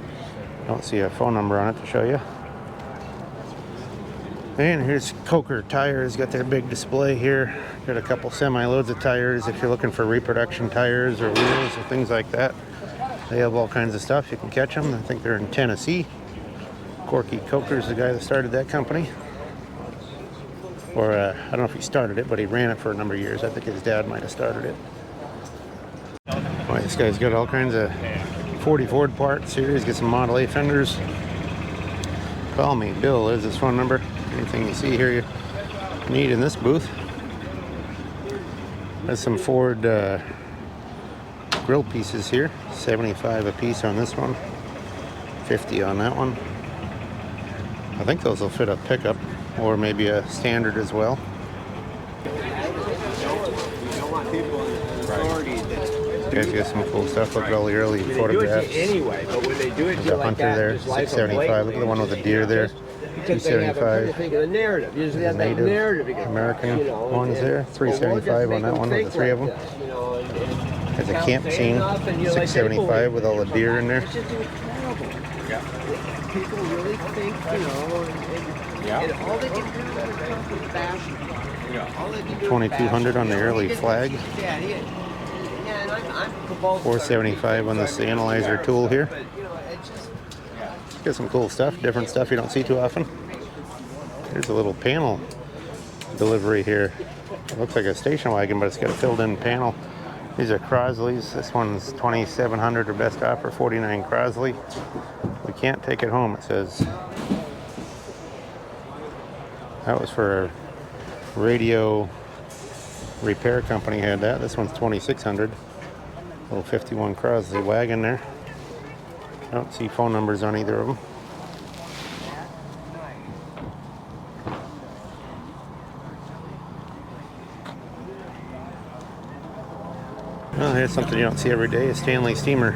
Don't see a phone number on it to show you. And here's Coker Tires, got their big display here. Got a couple semi-loads of tires if you're looking for reproduction tires or wheels or things like that. They have all kinds of stuff. You can catch them. I think they're in Tennessee. Corky Coker's the guy that started that company. Or I don't know if he started it, but he ran it for a number of years. I think his dad might have started it. Boy, this guy's got all kinds of 40 Ford parts here. He's got some Model A fenders. Call me, Bill. There's his phone number. Anything you see here you need in this booth. There's some Ford grill pieces here. $75 a piece on this one. $50 on that one. I think those will fit a pickup or maybe a standard as well. These guys got some cool stuff. Look at all the early photographs. Anyway, but when they do it, There's a hunter there, $675. Look at the one with the deer there. $275. Think of the narrative. Usually have that Native narrative American ones there. $375 on that one with the 3 of them. There's a camp scene, $675 with all the deer in there. It's just incredible. People really think, and all they can do is come from fashion. All they can do is $2,200 on the early flag. Yeah, and I'm $475 on this analyzer tool here. Got some cool stuff, different stuff you don't see too often. Here's a little panel delivery here. It looks like a station wagon, but it's got a filled-in panel. These are Crosley's. This one's $2,700 or best offer, $49 Crosley. We can't take it home, it says. That was for a radio repair company had that. This one's $2,600. Little 51 Crosley wagon there. I don't see phone numbers on either of them. Well, here's something you don't see every day, a Stanley steamer.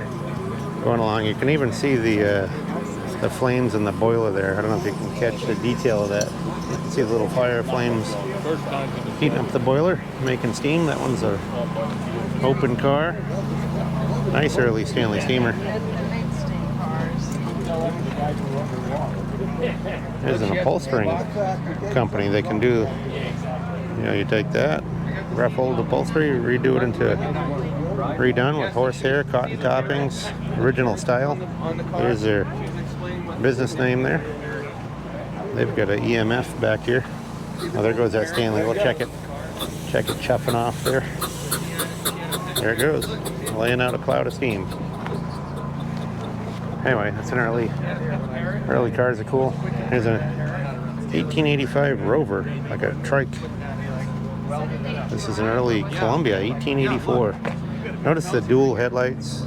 going along. You can even see the flames in the boiler there. I don't know if you can catch the detail of that. You can see the little fire flames heating up the boiler, making steam. That one's a open car. Nice early Stanley steamer. There's an upholstering company. They can do, you know, you take that rough old upholstery, redo it into redone with horsehair, cotton toppings, original style. There's their business name there. They've got an EMF back here. Oh, there goes that Stanley. We'll check it. Check it chuffing off there. There it goes, laying out a cloud of steam. Anyway, that's an early cars are cool. Here's a 1885 Rover, like a trike. This is an early Columbia, 1884. Notice the dual headlights.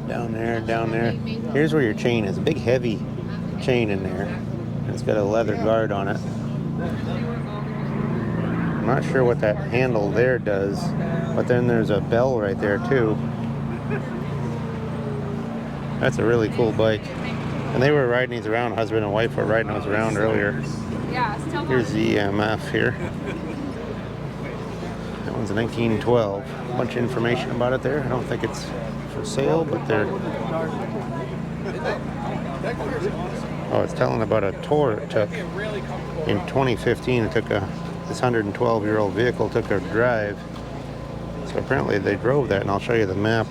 Down there, down there. Here's where your chain is. A big heavy chain in there. It's got a leather guard on it. I'm not sure what that handle there does, but then there's a bell right there too. That's a really cool bike. And they were riding these around. Husband and wife were riding those around earlier. Yeah, still Here's the EMF here. That one's a 1912. A bunch of information about it there. I don't think it's for sale, but they're... Oh, it's telling about a tour it took in 2015. It took this 112-year-old vehicle took a drive. So apparently they drove that, and I'll show you the map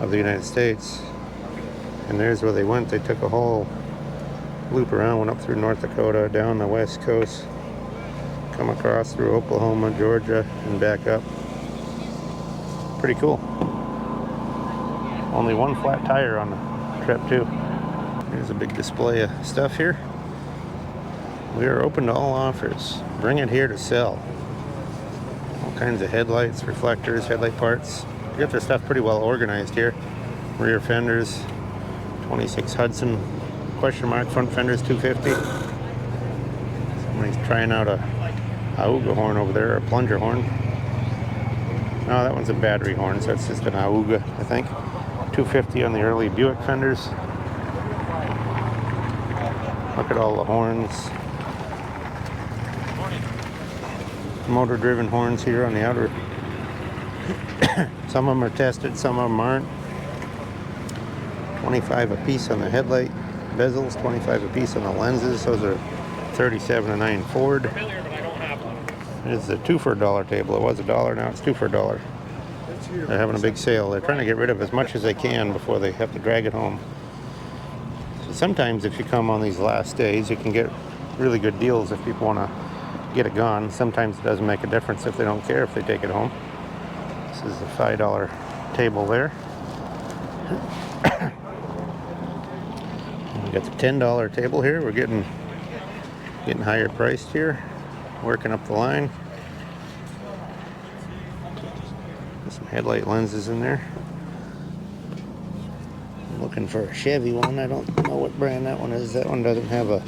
of the United States. And there's where they went. They took a whole loop around, went up through North Dakota, down the west coast, come across through Oklahoma, Georgia, and back up. Pretty cool. Only one flat tire on the trip too. Here's a big display of stuff here. We are open to all offers. Bring it here to sell. All kinds of headlights, reflectors, headlight parts. You get their stuff pretty well organized here. Rear fenders, 26 Hudson, question mark, front fenders, 250. Somebody's trying out a auga horn over there, or a plunger horn. No, that one's a battery horn, so it's just an auga, I think. 250 on the early Buick fenders. Look at all the horns. Motor-driven horns here on the outer. Some of them are tested, some of them aren't. 25 a piece on the headlight bezels, 25 a piece on the lenses. Those are 37.09 Ford. It's a 2 for $1 table. It was $1, now it's 2 for $1. They're having a big sale. They're trying to get rid of as much as they can before they have to drag it home. So sometimes if you come on these last days, you can get really good deals if people want to get it gone. Sometimes it doesn't make a difference if they don't care if they take it home. This is a $5 table there. We got the $10 table here. We're getting higher priced here. Working up the line. Got some headlight lenses in there. I'm looking for a Chevy one. I don't know what brand that one is. That one doesn't have a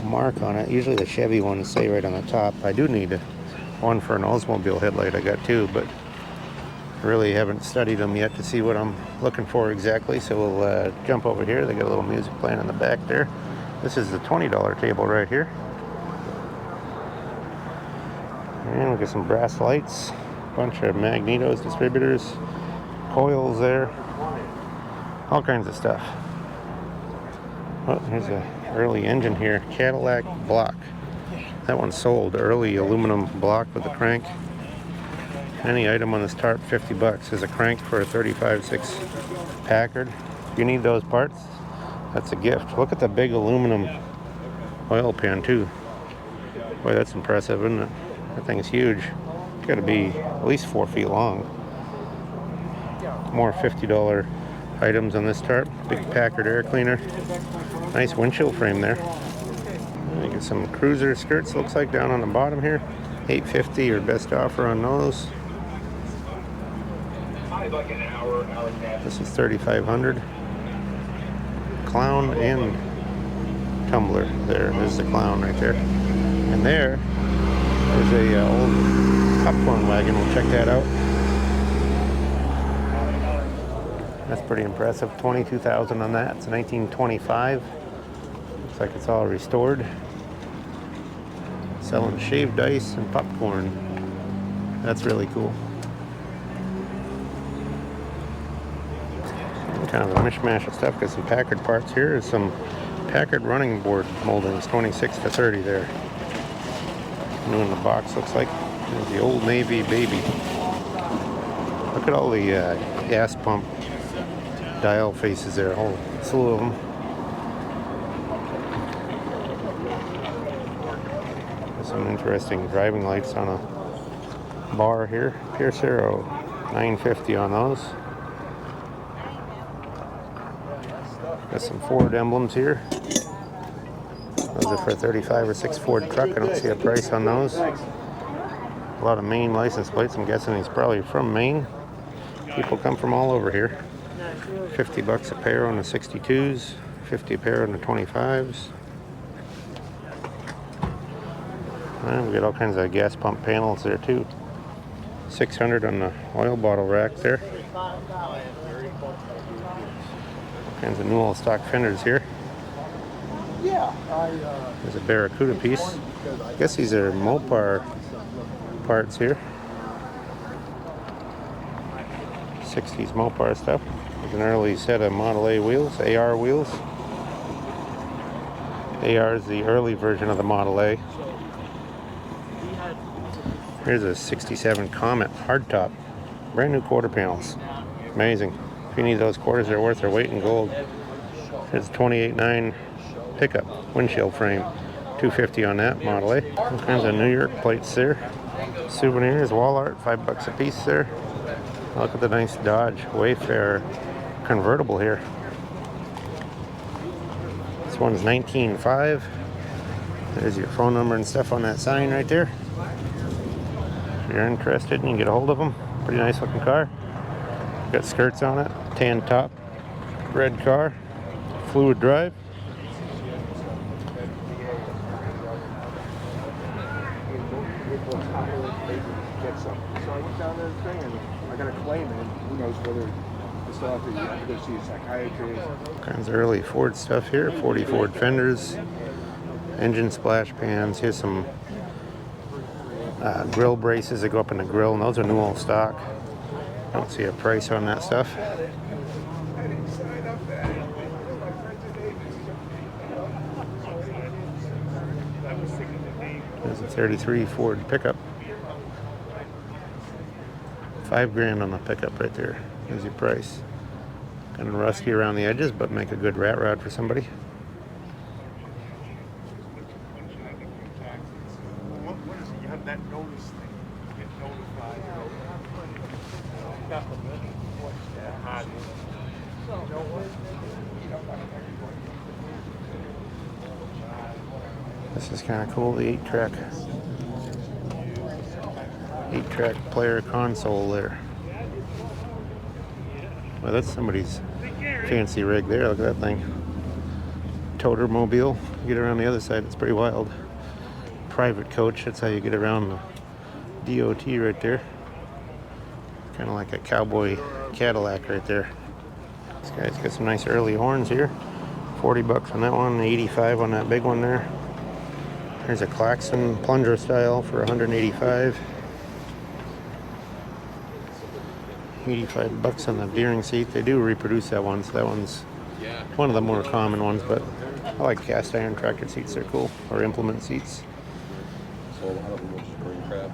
mark on it. Usually the Chevy ones say right on the top. I do need one for an Oldsmobile headlight. I got two, but really haven't studied them yet to see what I'm looking for exactly. So we'll jump over here. They got a little music playing in the back there. This is the $20 table right here. And we got some brass lights, a bunch of magnetos, distributors, coils there, all kinds of stuff. Oh, here's an early engine here, Cadillac block. That one sold, early aluminum block with a crank. Any item on this tarp, $50. There's a crank for a 35.6 Packard. If you need those parts, that's a gift. Look at the big aluminum oil pan too. Boy, that's impressive, isn't it? That thing is huge. It's got to be at least 4 feet long. More $50 items on this tarp. Big Packard air cleaner. Nice windshield frame there. You get some cruiser skirts, looks like, down on the bottom here. $850, your best offer on those. This is $3,500. Clown and tumbler. There's the clown right there. And there's a old popcorn wagon. We'll check that out. That's pretty impressive. 22,000 on that. It's 1925. Looks like it's all restored. Selling shaved ice and popcorn. That's really cool. Kind of a mishmash of stuff. Got some Packard parts here. There's some Packard running board moldings, 26 to 30 there. New in the box, looks like. There's the Old Navy baby. Look at all the gas pump dial faces there, a whole slew of them. There's some interesting driving lights on a bar here. Pierce Arrow, $9.50 on those. Got some Ford emblems here. Those are for a 35 or 6 Ford truck. I don't see a price on those. A lot of Maine license plates. I'm guessing he's probably from Maine. People come from all over here. 50 bucks a pair on the 62s. 50 a pair on the 25s. And we got all kinds of gas pump panels there too. 600 on the oil bottle rack there. Kinds of new all stock fenders here. There's a Barracuda piece. I guess these are Mopar parts here. 60s Mopar stuff. There's an early set of Model A wheels, AR wheels. AR is the early version of the Model A. Here's a 67 Comet hardtop. Brand new quarter panels. Amazing. If you need those quarters, they're worth their weight in gold. Here's a 28.9 pickup windshield frame. $2.50 on that Model A. All kinds of New York plates there. Souvenirs, wall art, $5 a piece there. Look at the nice Dodge Wayfarer convertible here. This one's 19.5. There's your phone number and stuff on that sign right there. If you're interested, you can get a hold of them. Pretty nice looking car. Got skirts on it, tan top, red car, fluid drive. So I went down there and I got a claim, and who knows whether I still have to go see a psychiatrist. Kinds of early Ford stuff here. 40 Ford fenders, engine splash pans. Here's some grill braces that go up in the grill, and those are new all stock. Don't see a price on that stuff. There's a 33 Ford pickup. $5,000 on the pickup right there. There's your price. Kind of rusty around the edges, but make a good rat rod for somebody. You have that notice thing. You get notified. This is kind of cool, the 8-track player console there. Well, that's somebody's fancy rig there. Look at that thing. Toter mobile. You get around the other side, it's pretty wild. Private coach, that's how you get around the DOT right there. Kind of like a cowboy Cadillac right there. This guy's got some nice early horns here. 40 bucks on that one, 85 on that big one there. There's a Klaxon plunger style for 185. 85 bucks on the steering seat. They do reproduce that one, so that one's one of the more common ones, but I like cast iron tractor seats, they're cool, or implement seats. So a lot of them will just bring crap.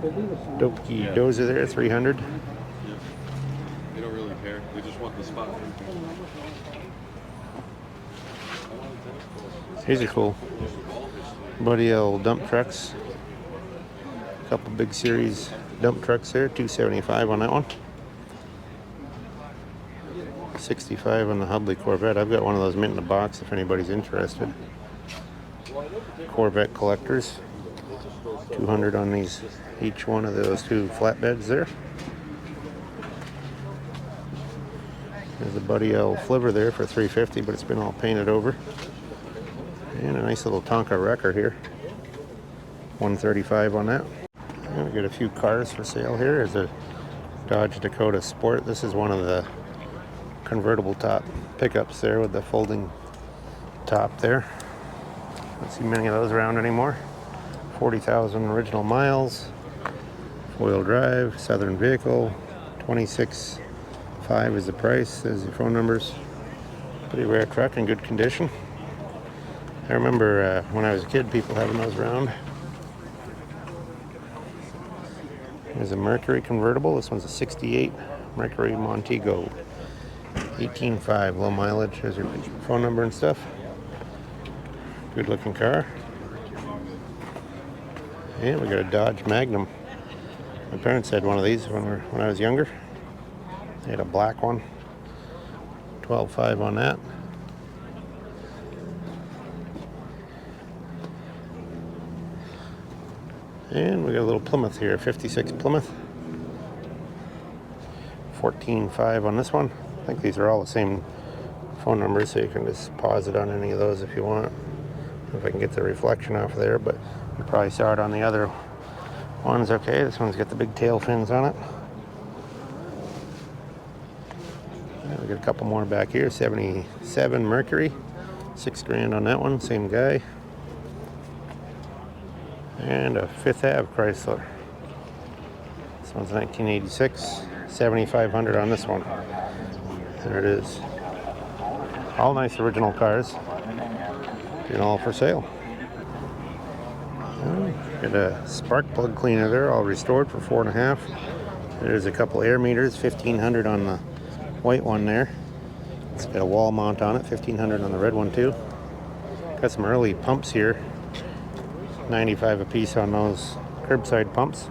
Doki Dozer there, 300. They don't really care. They just want the spot. These are cool. Buddy L dump trucks. A couple big series dump trucks there, 275 on that one. 65 on the Hubley Corvette. I've got one of those mint in the box if anybody's interested. Corvette collectors. 200 on these, each one of those two flatbeds there. There's a Buddy L flivver there for 350, but it's been all painted over. And a nice little Tonka wrecker here. 135 on that. And we got a few cars for sale here. There's a Dodge Dakota Sport. This is one of the convertible top pickups there with the folding top there. Don't see many of those around anymore. 40,000 original miles. Four-wheel drive, Southern vehicle. 26.5 is the price. There's the phone numbers. Pretty rare truck in good condition. I remember when I was a kid, people having those around. There's a Mercury convertible. This one's a 68 Mercury Montego. 18.5, low mileage. There's your phone number and stuff. Good looking car. And we got a Dodge Magnum. My parents had one of these when I was younger. They had a black one. 12.5 on that. And we got a little Plymouth here, 56 Plymouth. 14.5 on this one. I think these are all the same phone numbers, so you can just pause it on any of those if you want. If I can get the reflection off there, but you probably saw it on the other ones. Okay, this one's got the big tail fins on it. We got a couple more back here. 77 Mercury, $6,000 on that one. Same guy. And a Fifth Ave Chrysler. This one's 1986. 7,500 on this one. There it is. All nice original cars. And all for sale. Got a spark plug cleaner there, all restored for $4.5. There's a couple air meters, 1,500 on the white one there. It's got a wall mount on it, 1,500 on the red one too. Got some early pumps here, 95 a piece on those curbside pumps.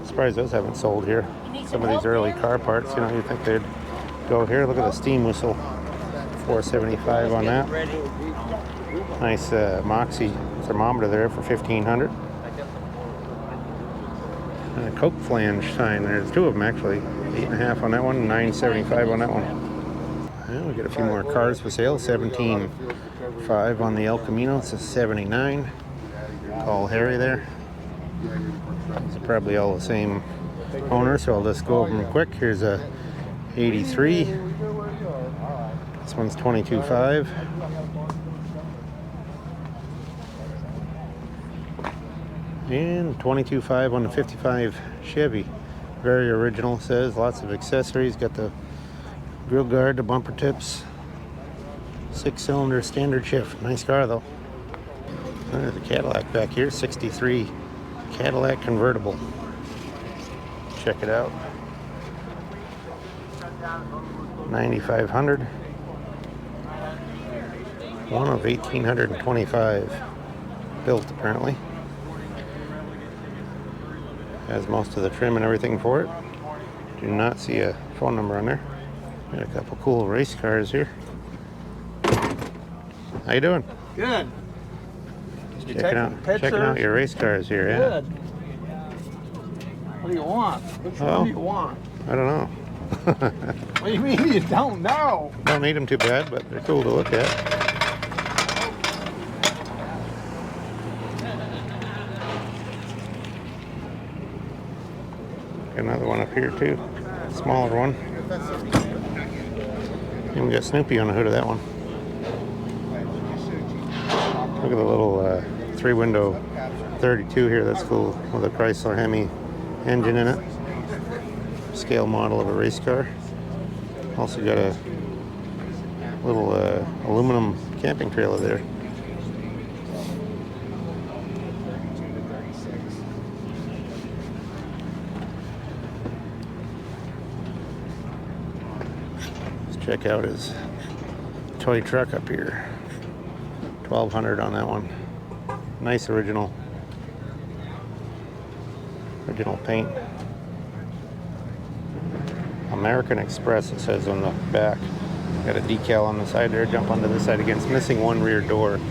Surprised those haven't sold here. Some of these early car parts, you know, you'd think they'd go here. Look at the steam whistle, $475 on that. Nice Moxie thermometer there for $1,500. And a Coke flange sign. There's two of them actually. 8.5 on that one, $9.75 on that one. And we got a few more cars for sale. 17.5 on the El Camino. It's a 79. Call Harry there. These are probably all the same owner, so I'll just go over them quick. Here's a 83. This one's 22.5. And 22.5 on the 55 Chevy. Very original, says. Lots of accessories. Got the grill guard, the bumper tips. 6-cylinder standard shift. Nice car though. There's a Cadillac back here. 63 Cadillac convertible. Check it out. 9,500. One of 1,825 built apparently. Has most of the trim and everything for it. Do not see a phone number on there. Got a couple cool race cars here. How you doing? Good. Checking out your race cars here, yeah. Good. What do you want? Which one do you want? I don't know. What do you mean you don't know? Don't need them too bad, but they're cool to look at. Another one up here too, smaller one. Even got Snoopy on the hood of that one. Look at the little 3-window 32 here. That's cool, with a Chrysler Hemi engine in it. Scale model of a race car. Also got a little aluminum camping trailer there. Check out his toy truck up here. 1,200 on that one. Nice original paint. American Express, it says on the back. Got a decal on the side there. Jump onto this side again. It's missing one rear door.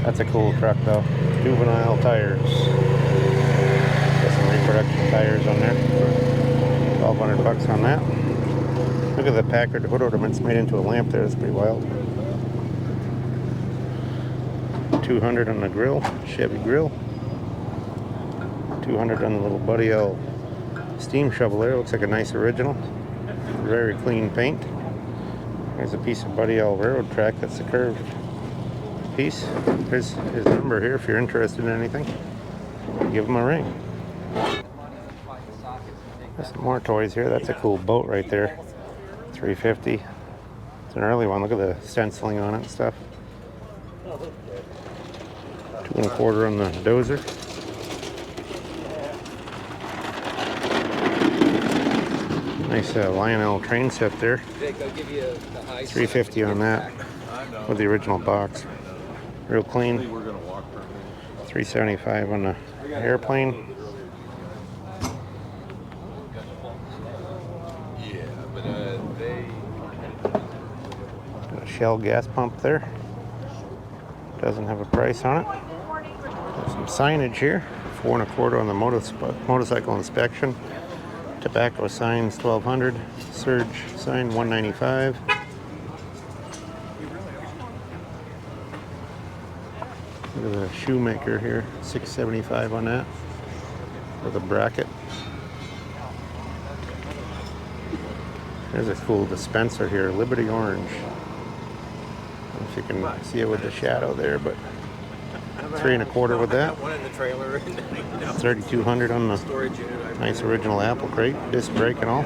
That's a cool truck though. Juvenile tires. Got some reproduction tires on there. $1,200 on that. Look at the Packard hood ornaments made into a lamp there. That's pretty wild. 200 on the grill, Chevy grill. 200 on the little Buddy L steam shovel there. Looks like a nice original. Very clean paint. There's a piece of Buddy L railroad track. That's the curved piece. There's his number here if you're interested in anything. Give him a ring. There's some more toys here. That's a cool boat right there. $350. It's an early one. Look at the stenciling on it and stuff. $2 1/4 on the dozer. Nice Lionel train set there. $350 on that with the original box. Real clean. $375 on the airplane. Got a Shell gas pump there. Doesn't have a price on it. There's some signage here. $4 1/4 on the motorcycle inspection. Tobacco signs $1,200. Surge sign $195. Look at the shoemaker here, $675 on that with a bracket. There's a cool dispenser here, Liberty Orange. I don't know if you can see it with the shadow there, but $3 1/4 with that. $3,200 on the nice original apple crate, disc brake and all.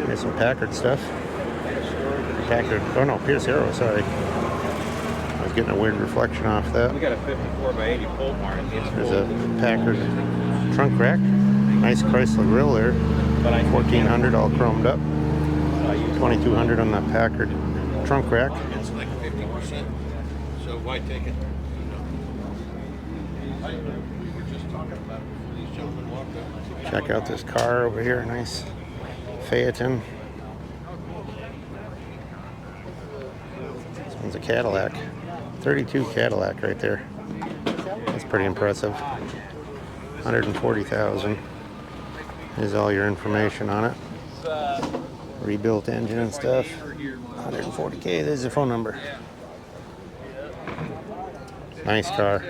There's some Packard stuff. Packard, oh no, Pierce Arrow, sorry. I was getting a weird reflection off that. We got a 54x80 pole barn. There's a Packard trunk rack. Nice Chrysler grill there. $1,400 all chromed up. $2,200 on the Packard trunk rack. It's like 50%. So why take it? Check out this car over here, nice Phaeton. This one's a Cadillac. 32 Cadillac right there. That's pretty impressive. $140,000 is all your information on it. Rebuilt engine and stuff. $140K, there's the phone number. Nice car.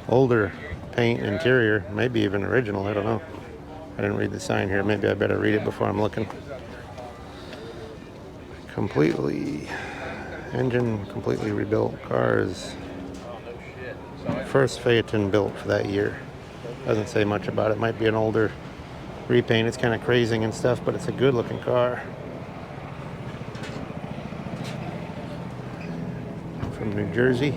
Older paint interior, maybe even original, I don't know. I didn't read the sign here, maybe I better read it before I'm looking. Engine completely rebuilt. Car is first Phaeton built for that year. Doesn't say much about it. Might be an older repaint. It's kind of crazing and stuff, but it's a good looking car. From New Jersey.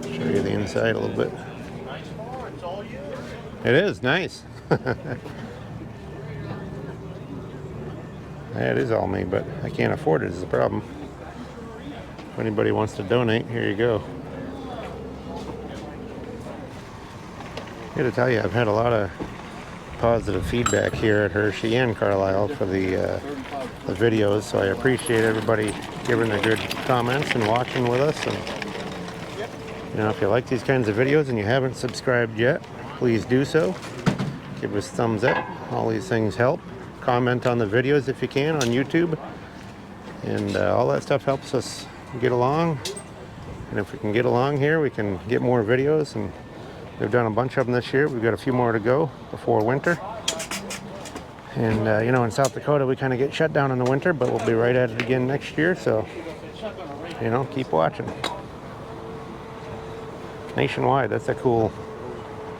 Show you the inside a little bit. It is nice. Yeah, it is all me, but I can't afford it is the problem. If anybody wants to donate, here you go. Here to tell you, I've had a lot of positive feedback here at Hershey and Carlisle for the videos, so I appreciate everybody giving the good comments and watching with us. And you know, if you like these kinds of videos and you haven't subscribed yet, please do so. Give us thumbs up. All these things help. Comment on the videos if you can on YouTube, and all that stuff helps us get along. And if we can get along here, we can get more videos, and we've done a bunch of them this year. We've got a few more to go before winter. And you know, in South Dakota we kind of get shut down in the winter, but we'll be right at it again next year, so you know, keep watching. Nationwide, that's a cool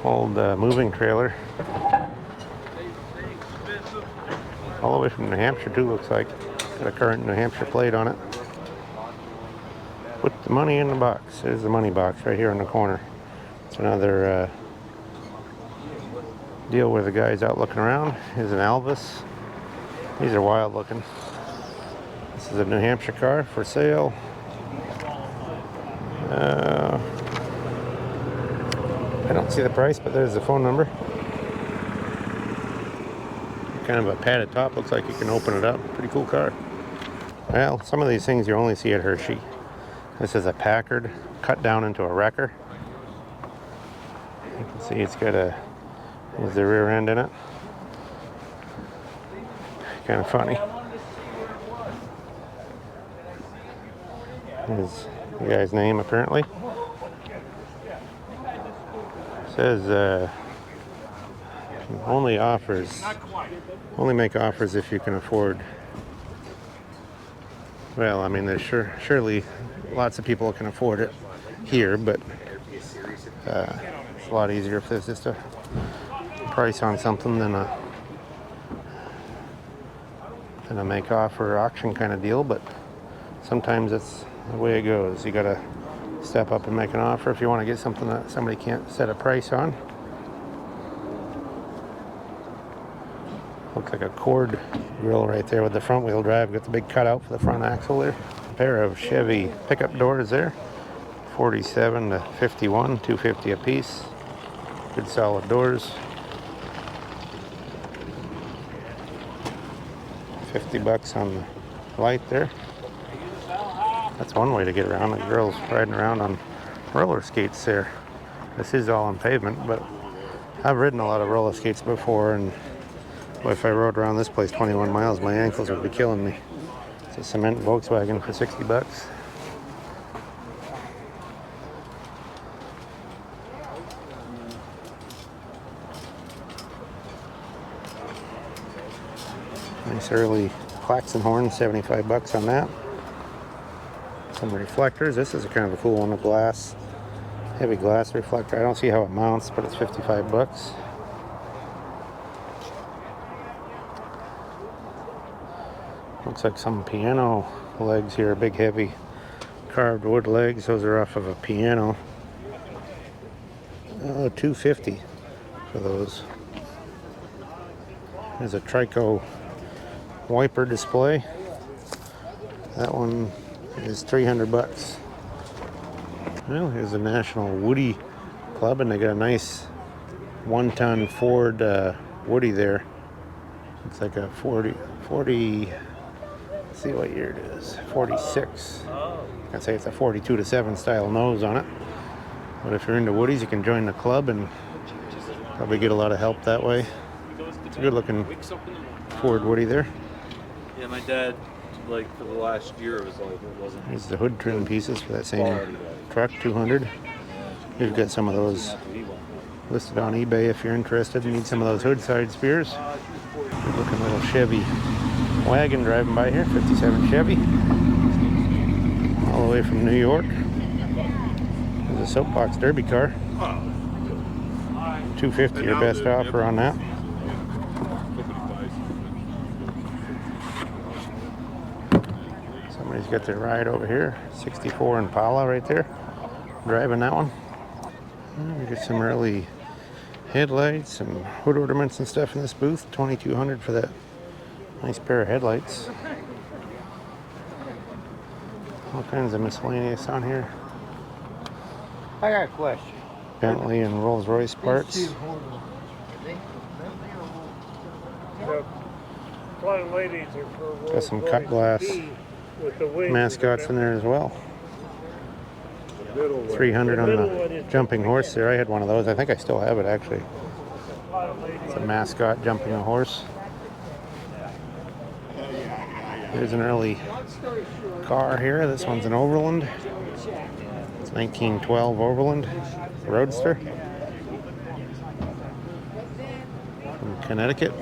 old moving trailer. All the way from New Hampshire too, looks like. Got a current New Hampshire plate on it. Put the money in the box. There's the money box right here in the corner. It's another deal where the guy's out looking around. Here's an Elvis. These are wild looking. This is a New Hampshire car for sale. I don't see the price, but there's the phone number. Kind of a padded top, looks like you can open it up. Pretty cool car. Well, some of these things you only see at Hershey. This is a Packard cut down into a wrecker. You can see it's got here's the rear end in it. Kind of funny. Here's the guy's name apparently. It says Only make offers if you can afford. Well, I mean, there's surely lots of people can afford it here, but it's a lot easier if there's just a price on something than a make offer auction kind of deal. But sometimes it's the way it goes. You gotta step up and make an offer if you want to get something that somebody can't set a price on. Looks like a cord grill right there with the front wheel drive. Got the big cutout for the front axle there. A pair of Chevy pickup doors there. 47 to 51, $250 a piece. Good solid doors. $50 on the light there. That's one way to get around. The girl's riding around on roller skates there. This is all on pavement, but I've ridden a lot of roller skates before, and if I rode around this place 21 miles, my ankles would be killing me. It's a cement Volkswagen for $60. Nice early klaxon horn, $75 on that. Some reflectors. This is a kind of a cool one, a glass, heavy glass reflector. I don't see how it mounts, but it's $55. Looks like some piano legs here, big heavy carved wood legs. Those are off of a piano. Oh, $250 for those. There's a Trico wiper display. That one is $300. Well, here's the National Woody Club, and they got a nice 1-ton Ford Woody there. Looks like a 40. Let's see what year it is. 46. I'd say it's a 42-7 style nose on it. But if you're into Woodies, you can join the club and probably get a lot of help that way. It's a good looking Ford Woody there. Yeah, my dad, like, for the last year, it was like, it wasn't. Here's the hood trim pieces for that same truck, $200. We've got some of those listed on eBay if you're interested and need some of those hood side spears. Good looking little Chevy wagon driving by here, 57 Chevy. All the way from New York. There's a soapbox derby car. $250 your best offer on that. Somebody's got their ride over here. 64 Impala right there. Driving that one. We got some early headlights and hood ornaments and stuff in this booth. $2,200 for that nice pair of headlights. All kinds of miscellaneous on here. I got a question. Bentley and Rolls-Royce parts. The flying ladies are for Got some cut glass with the wings. mascots in there as well. $300 on the jumping horse there. I had one of those. I think I still have it actually. It's a mascot jumping a horse. There's an early car here. This one's an Overland. It's 1912 Overland Roadster from Connecticut.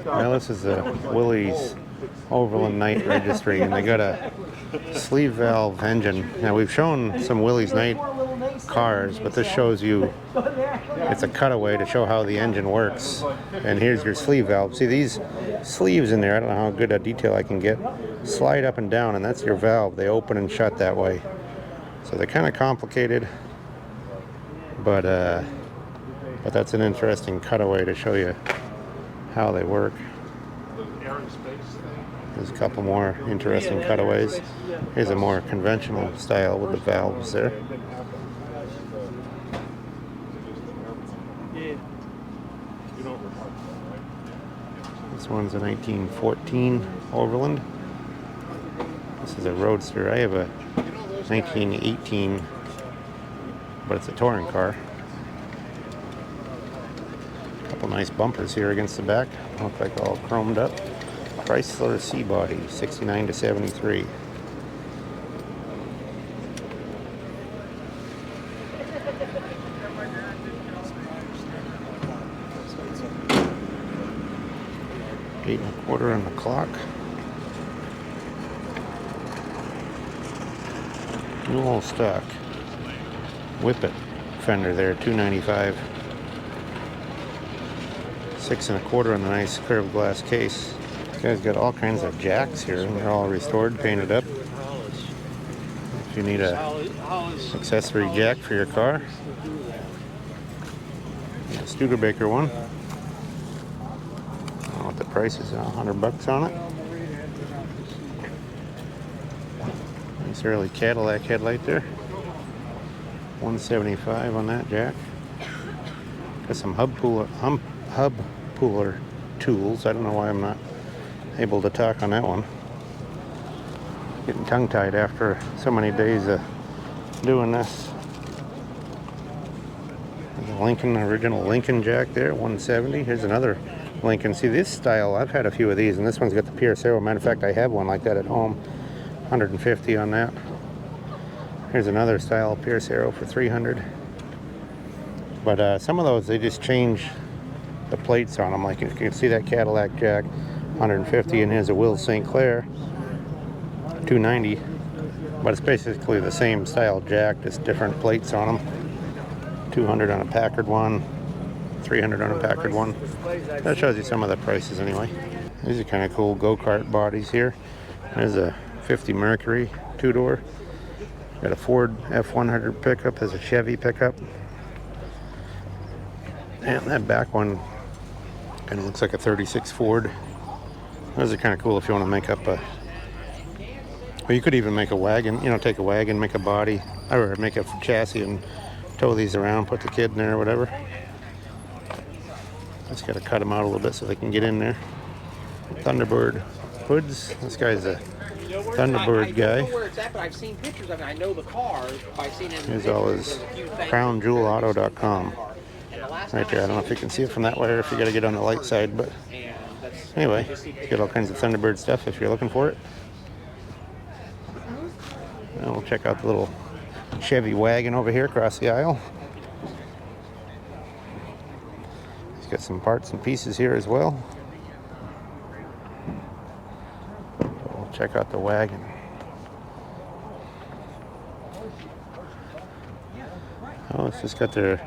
Now this is a Willys Overland Night Registry, and they got a sleeve valve engine. Now we've shown some Willys Night cars, but this shows you, it's a cutaway to show how the engine works. And here's your sleeve valve. See these sleeves in there, I don't know how good a detail I can get, slide up and down, and that's your valve. They open and shut that way. So they're kind of complicated, but that's an interesting cutaway to show you how they work. There's a couple more interesting cutaways. Here's a more conventional style with the valves there. This one's a 1914 Overland. This is a Roadster. I have a 1918, but it's a touring car. A couple nice bumpers here against the back. Look like all chromed up. Chrysler C-Body, 69 to 73. Quarter on the clock. New old stock. Whippet fender there, $2.95. 6 1/4 on the nice curved glass case. This guy's got all kinds of jacks here. They're all restored, painted up. If you need a accessory jack for your car. A Studebaker one. I don't know what the price is, $100 on it. Nice early Cadillac headlight there. $175 on that jack. Got some hub puller tools. I don't know why I'm not able to talk on that one. Getting tongue-tied after so many days of doing this. There's a Lincoln, original Lincoln jack there, $170. Here's another Lincoln. See this style, I've had a few of these, and this one's got the Pierce arrow. Matter of fact, I have one like that at home. $150 on that. Here's another style Pierce arrow for $300. But some of those, they just change the plates on them. Like you can see that Cadillac jack, $150, and here's a Will St. Clair, $290. But it's basically the same style jack, just different plates on them. $200 on a Packard one, $300 on a Packard one. That shows you some of the prices anyway. These are kind of cool go-kart bodies here. There's a 50 Mercury 2-door. Got a Ford F100 pickup. There's a Chevy pickup. And that back one kind of looks like a 36 Ford. Those are kind of cool if you want to make up a... Well, you could even make a wagon. You know, take a wagon, make a body, or make a chassis and tow these around, put the kid in there or whatever. Just got to cut them out a little bit so they can get in there. Thunderbird hoods. This guy's a Thunderbird guy. I don't know where it's at, but I've seen pictures of it. I know the car by seeing it in Here's pictures. all his crownjewelauto.com. Right there. I don't know if you can see it from that way or if you got to get on the light side, but anyway, he's got all kinds of Thunderbird stuff if you're looking for it. And we'll check out the little Chevy wagon over here across the aisle. He's got some parts and pieces here as well. We'll check out the wagon. Oh, it's just got their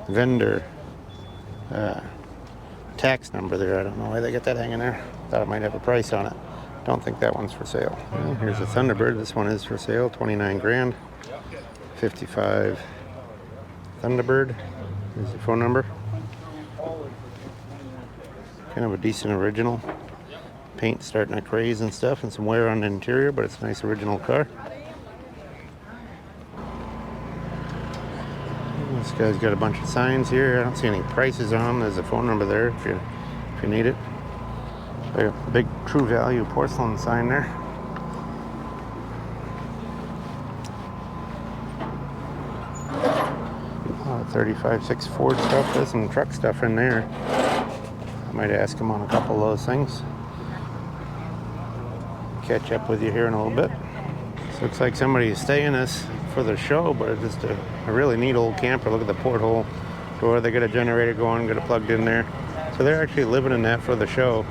vendor tax number there. I don't know why they got that hanging there. Thought it might have a price on it. Don't think that one's for sale. Well, here's a Thunderbird. This one is for sale, 29 grand. 55 Thunderbird. Here's the phone number. Kind of a decent original. Paint starting to craze and stuff, and some wear on the interior, but it's a nice original car. This guy's got a bunch of signs here. I don't see any prices on them. There's a phone number there if you need it. A big True Value porcelain sign there. Oh, 35.6 Ford stuff. There's some truck stuff in there. I might ask him on a couple of those things. Catch up with you here in a little bit. This looks like somebody is staying this for the show, but it's just a really neat old camper. Look at the porthole door. They got a generator going, got it plugged in there. So they're actually living in that for the show.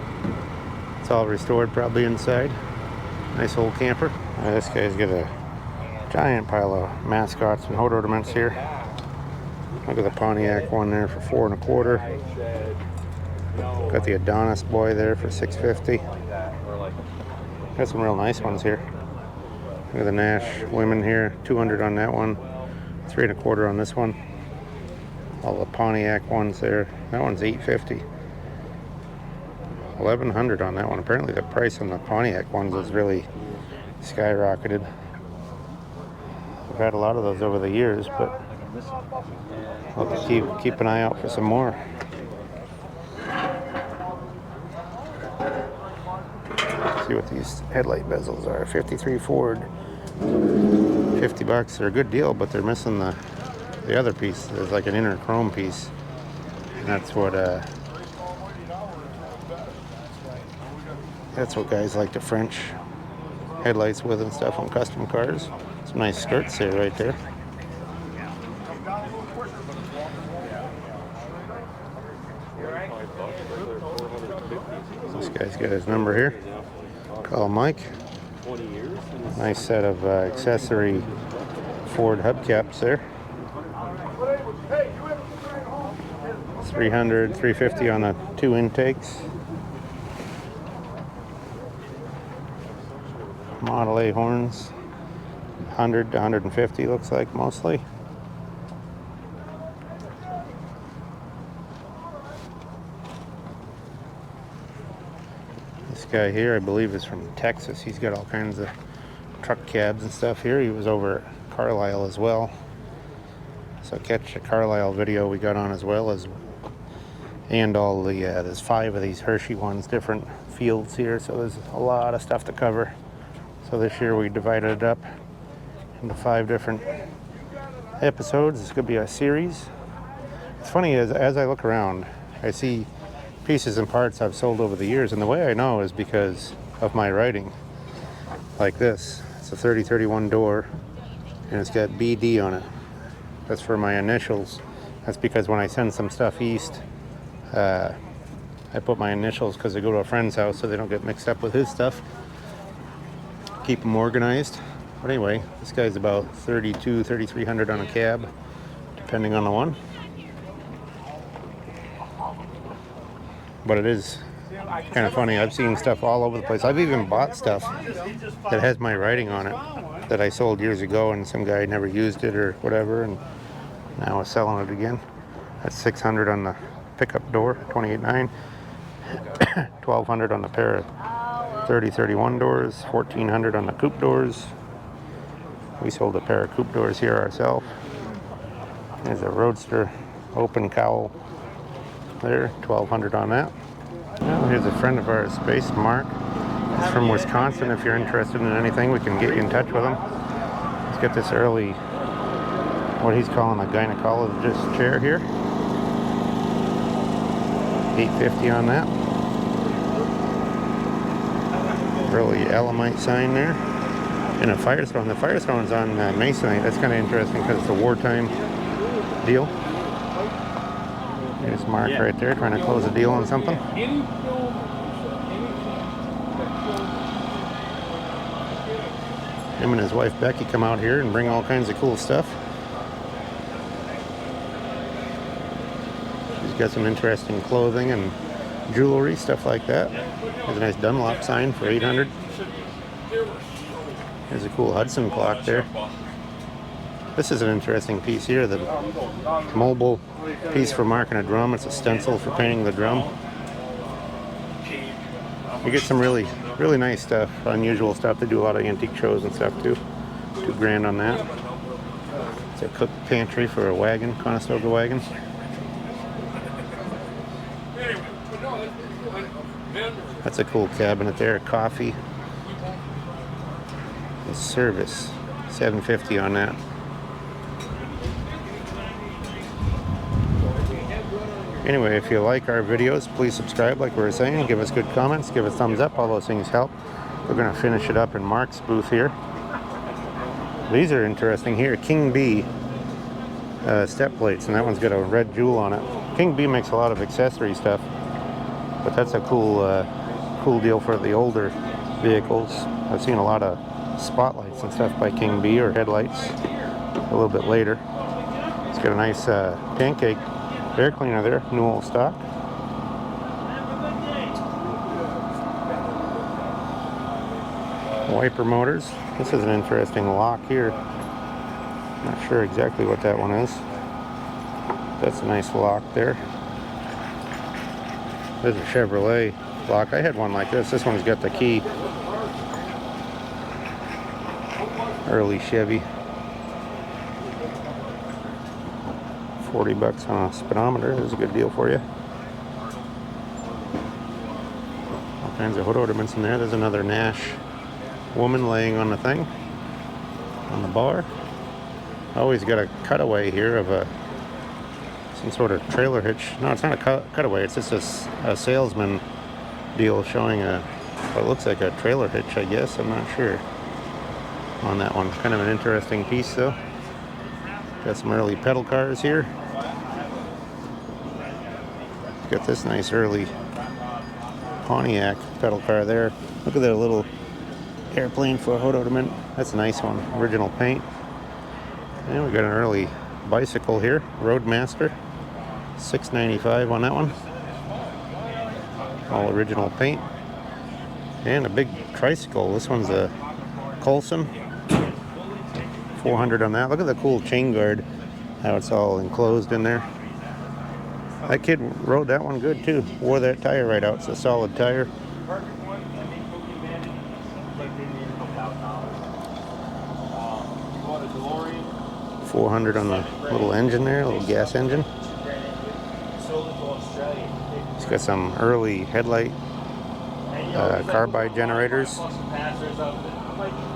It's all restored probably inside. Nice old camper. This guy's got a giant pile of mascots and hood ornaments here. Look at the Pontiac one there for 4 1/4. Got the Adonis boy there for $650. Got some real nice ones here. Look at the Nash women here, $200 on that one, 3 1/4 on this one. All the Pontiac ones there. That one's $850. $1,100 on that one. Apparently the price on the Pontiac ones has really skyrocketed. I've had a lot of those over the years, but I'll have to keep an eye out for some more. See what these headlight bezels are. 53 Ford, $50. They're a good deal, but they're missing the other piece. There's like an inner chrome piece, and that's what guys like the French headlights with and stuff on custom cars. Some nice skirts there, right there. This guy's got his number here. Call Mike. Nice set of accessory Ford hubcaps there. 300, 350 on the 2 intakes. Model A horns. 100 to 150 looks like mostly. This guy here, I believe, is from Texas. He's got all kinds of truck cabs and stuff here. He was over at Carlisle as well. So catch the Carlisle video we got on as well as, and all the, there's 5 of these Hershey ones, different fields here. So there's a lot of stuff to cover. So this year we divided it up into 5 different episodes. This could be a series. It's funny, as I look around, I see pieces and parts I've sold over the years, and the way I know is because of my writing. Like this, it's a 3031 door, and it's got BD on it. That's for my initials. That's because when I send some stuff east, I put my initials because they go to a friend's house so they don't get mixed up with his stuff. Keep them organized. But anyway, this guy's about 32, 3300 on a cab, depending on the one. But it is kind of funny. I've seen stuff all over the place. I've even bought stuff that has my writing on it that I sold years ago, and some guy never used it or whatever, and now is selling it again. That's 600 on the pickup door, 28.9. 1200 on the pair of 3031 doors, 1400 on the coupe doors. We sold a pair of coupe doors here ourselves. There's a Roadster open cowl there, 1200 on that. Well, here's a friend of ours, Space Mark. He's from Wisconsin. If you're interested in anything, we can get you in touch with him. Let's get this early, what he's calling a gynecologist chair here. 850 on that. Early Elamite sign there. And a fire throne. The fire throne's on masonite. That's kind of interesting because it's a wartime deal. There's Mark right there trying to close a deal on something. Him and his wife Becky come out here and bring all kinds of cool stuff. She's got some interesting clothing and jewelry, stuff like that. There's a nice Dunlop sign for 800. There's a cool Hudson clock there. This is an interesting piece here, the mobile piece for marking a drum. It's a stencil for painting the drum. You get some really nice stuff, unusual stuff. They do a lot of antique shows and stuff too. $2,000 on that. It's a cook pantry for a wagon, Conestoga wagon. That's a cool cabinet there, coffee. The service, $750 on that. Anyway, if you like our videos, please subscribe like we were saying. Give us good comments, give us thumbs up. All those things help. We're going to finish it up in Mark's booth here. These are interesting here. King B step plates, and that one's got a red jewel on it. King B makes a lot of accessory stuff, but that's a cool deal for the older vehicles. I've seen a lot of spotlights and stuff by King B, or headlights a little bit later. It's got a nice pancake air cleaner there, new old stock. Wiper motors. This is an interesting lock here. Not sure exactly what that one is. That's a nice lock there. There's a Chevrolet lock. I had one like this. This one's got the key. Early Chevy. $40 on a speedometer. That's a good deal for you. All kinds of hood ornaments in there. There's another Nash woman laying on the thing, on the bar. Always got a cutaway here of some sort of trailer hitch. No, it's not a cutaway. It's just a salesman deal showing what looks like a trailer hitch, I guess. I'm not sure on that one. Kind of an interesting piece though. Got some early pedal cars here. Got this nice early Pontiac pedal car there. Look at that little airplane for a Hodotement. That's a nice one. Original paint. And we got an early bicycle here. Roadmaster. $6.95 on that one. All original paint. And a big tricycle. This one's a Colson. $400 on that. Look at the cool chain guard. How it's all enclosed in there. That kid rode that one good too. Wore that tire right out. It's a solid tire. $400 on the little engine there, little gas engine. It's got some early headlight carbide generators.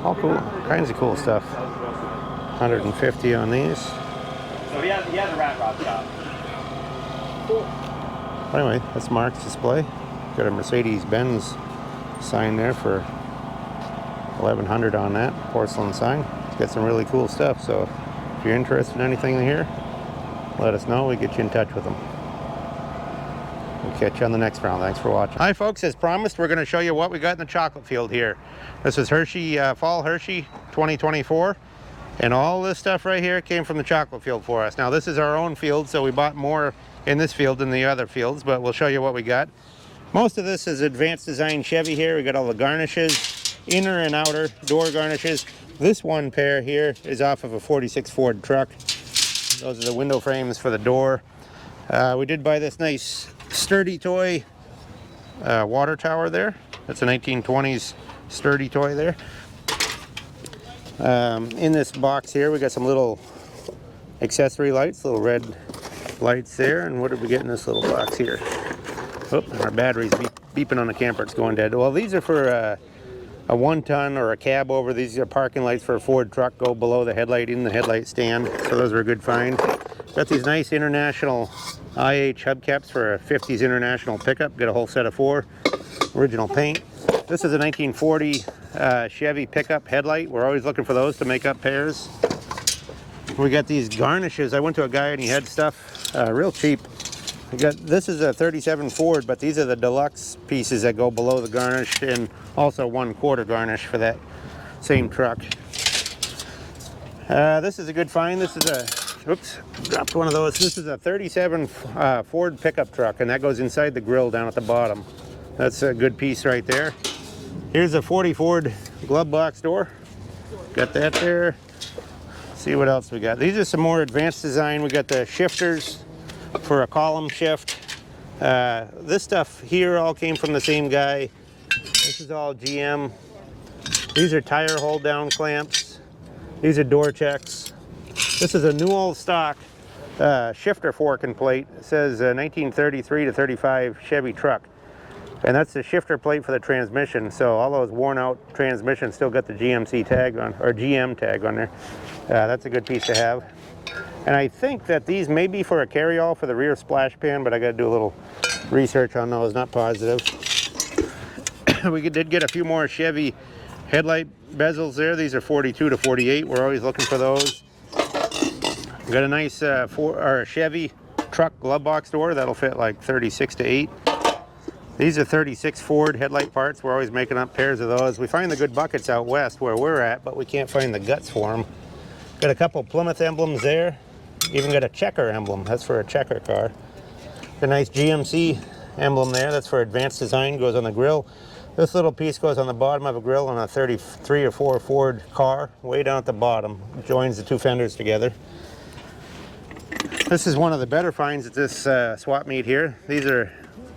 All cool, kinds of cool stuff. $150 on these. So he has a rat rod shop. Anyway, that's Mark's display. Got a Mercedes-Benz sign there for $1,100 on that porcelain sign. It's got some really cool stuff. So if you're interested in anything here, let us know. We get you in touch with them. We'll catch you on the next round. Thanks for watching. Hi folks, as promised, we're going to show you what we got in the chocolate field here. This is Hershey, Fall Hershey 2024. And all this stuff right here came from the chocolate field for us. Now this is our own field, so we bought more in this field than the other fields, but we'll show you what we got. Most of this is advanced design Chevy here. We got all the garnishes, inner and outer door garnishes. This one pair here is off of a 46 Ford truck. Those are the window frames for the door. We did buy this nice sturdy toy water tower there. That's a 1920s sturdy toy there. In this box here we got some little accessory lights, little red lights there. And what did we get in this little box here? Oh, our battery's beeping on the camper. It's going dead. Well, these are for a 1-ton or a cab over. These are parking lights for a Ford truck, go below the headlight in the headlight stand. So those are a good find. Got these nice international IH hubcaps for a 50s international pickup. Got a whole set of 4. Original paint. This is a 1940 Chevy pickup headlight. We're always looking for those to make up pairs. We got these garnishes. I went to a guy and he had stuff real cheap. This is a 37 Ford, but these are the deluxe pieces that go below the garnish, and also 1/4 garnish for that same truck. This is a good find. This is a, oops, dropped one of those. This is a 37 Ford pickup truck, and that goes inside the grill down at the bottom. That's a good piece right there. Here's a 40 Ford glove box door. Got that there. See what else we got. These are some more advanced design. We got the shifters for a column shift. This stuff here all came from the same guy. This is all GM. These are tire hold down clamps. These are door checks. This is a new old stock shifter fork and plate. It says 1933 to 35 Chevy truck. And that's the shifter plate for the transmission. So all those worn out transmissions still got the GMC tag on, or GM tag on there. That's a good piece to have. And I think that these may be for a carryall for the rear splash pan, but I got to do a little research on those, not positive. We did get a few more Chevy headlight bezels there. These are 42 to 48. We're always looking for those. We got a nice Chevy truck glove box door. That'll fit like 36 to 8. These are 36 Ford headlight parts. We're always making up pairs of those. We find the good buckets out west where we're at, but we can't find the guts for them. Got a couple Plymouth emblems there. Even got a checker emblem. That's for a checker car. A nice GMC emblem there. That's for advanced design. Goes on the grill. This little piece goes on the bottom of a grill on a 33 or 4 Ford car. Way down at the bottom. Joins the 2 fenders together. This is one of the better finds at this swap meet here. These are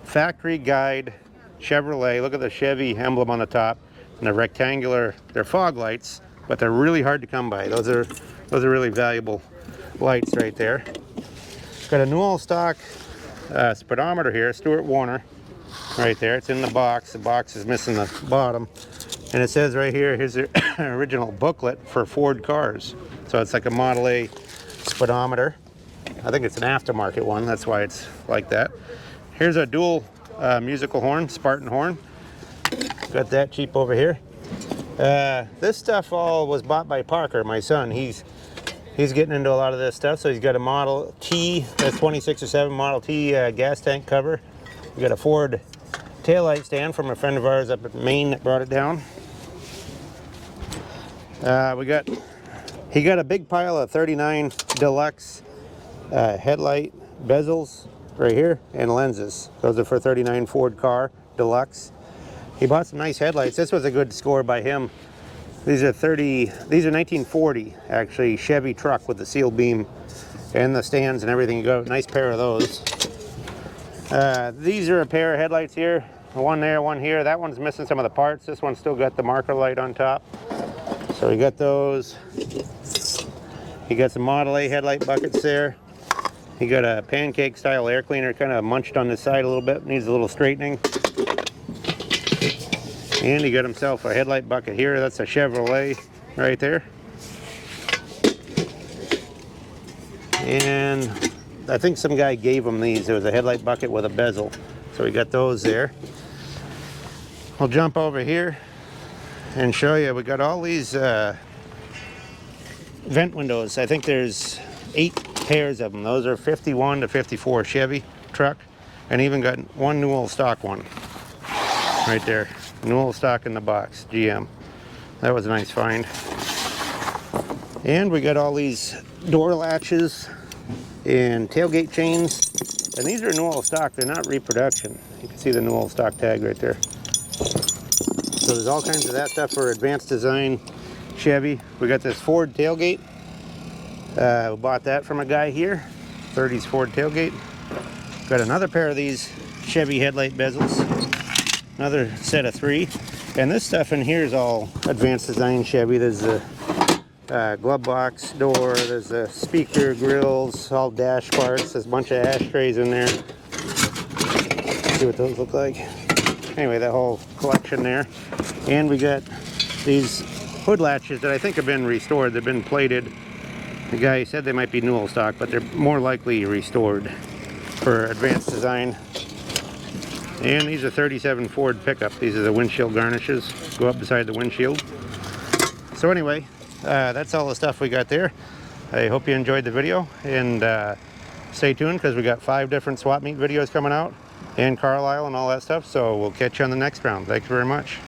factory guide Chevrolet. Look at the Chevy emblem on the top. And the rectangular, they're fog lights, but they're really hard to come by. Those are really valuable lights right there. Got a new all stock speedometer here, Stuart Warner, right there. It's in the box. The box is missing the bottom. And it says right here, here's the original booklet for Ford cars. So it's like a Model A speedometer. I think it's an aftermarket one. That's why it's like that. Here's a dual musical horn, Spartan horn. Got that cheap over here. This stuff all was bought by Parker, my son. He's getting into a lot of this stuff. So he's got a Model T, that's 26 or 7 Model T gas tank cover. We got a Ford taillight stand from a friend of ours up in Maine that brought it down. He got a big pile of 39 deluxe headlight bezels right here and lenses. Those are for 39 Ford car deluxe. He bought some nice headlights. This was a good score by him. These are 1940 actually Chevy truck with the seal beam and the stands and everything. You got a nice pair of those. These are a pair of headlights here. One there, one here. That one's missing some of the parts. This one's still got the marker light on top. So we got those. He got some Model A headlight buckets there. He got a pancake style air cleaner, kind of munched on the side a little bit, needs a little straightening. And he got himself a headlight bucket here. That's a Chevrolet right there. And I think some guy gave him these. There was a headlight bucket with a bezel. So we got those there. We'll jump over here and show you. We got all these vent windows. I think there's 8 pairs of them. Those are 51 to 54 Chevy truck. And even got one Newell stock one. Right there. Newell stock in the box, GM. That was a nice find. And we got all these door latches and tailgate chains. And these are Newell stock, they're not reproduction. You can see the Newell stock tag right there. So there's all kinds of that stuff for advanced design Chevy. We got this Ford tailgate. We bought that from a guy here. 30s Ford tailgate. Got another pair of these Chevy headlight bezels. Another set of 3. And this stuff in here is all advanced design Chevy. There's a glove box door, there's a speaker, grills, all dash parts. There's a bunch of ashtrays in there. Let's see what those look like. Anyway, that whole collection there. And we got these hood latches that I think have been restored. They've been plated. The guy said they might be Newell stock, but they're more likely restored for advanced design. And these are 37 Ford pickup. These are the windshield garnishes. Go up beside the windshield. So anyway, that's all the stuff we got there. I hope you enjoyed the video, and stay tuned because we got 5 different swap meet videos coming out and Carlisle and all that stuff. So we'll catch you on the next round. Thanks very much.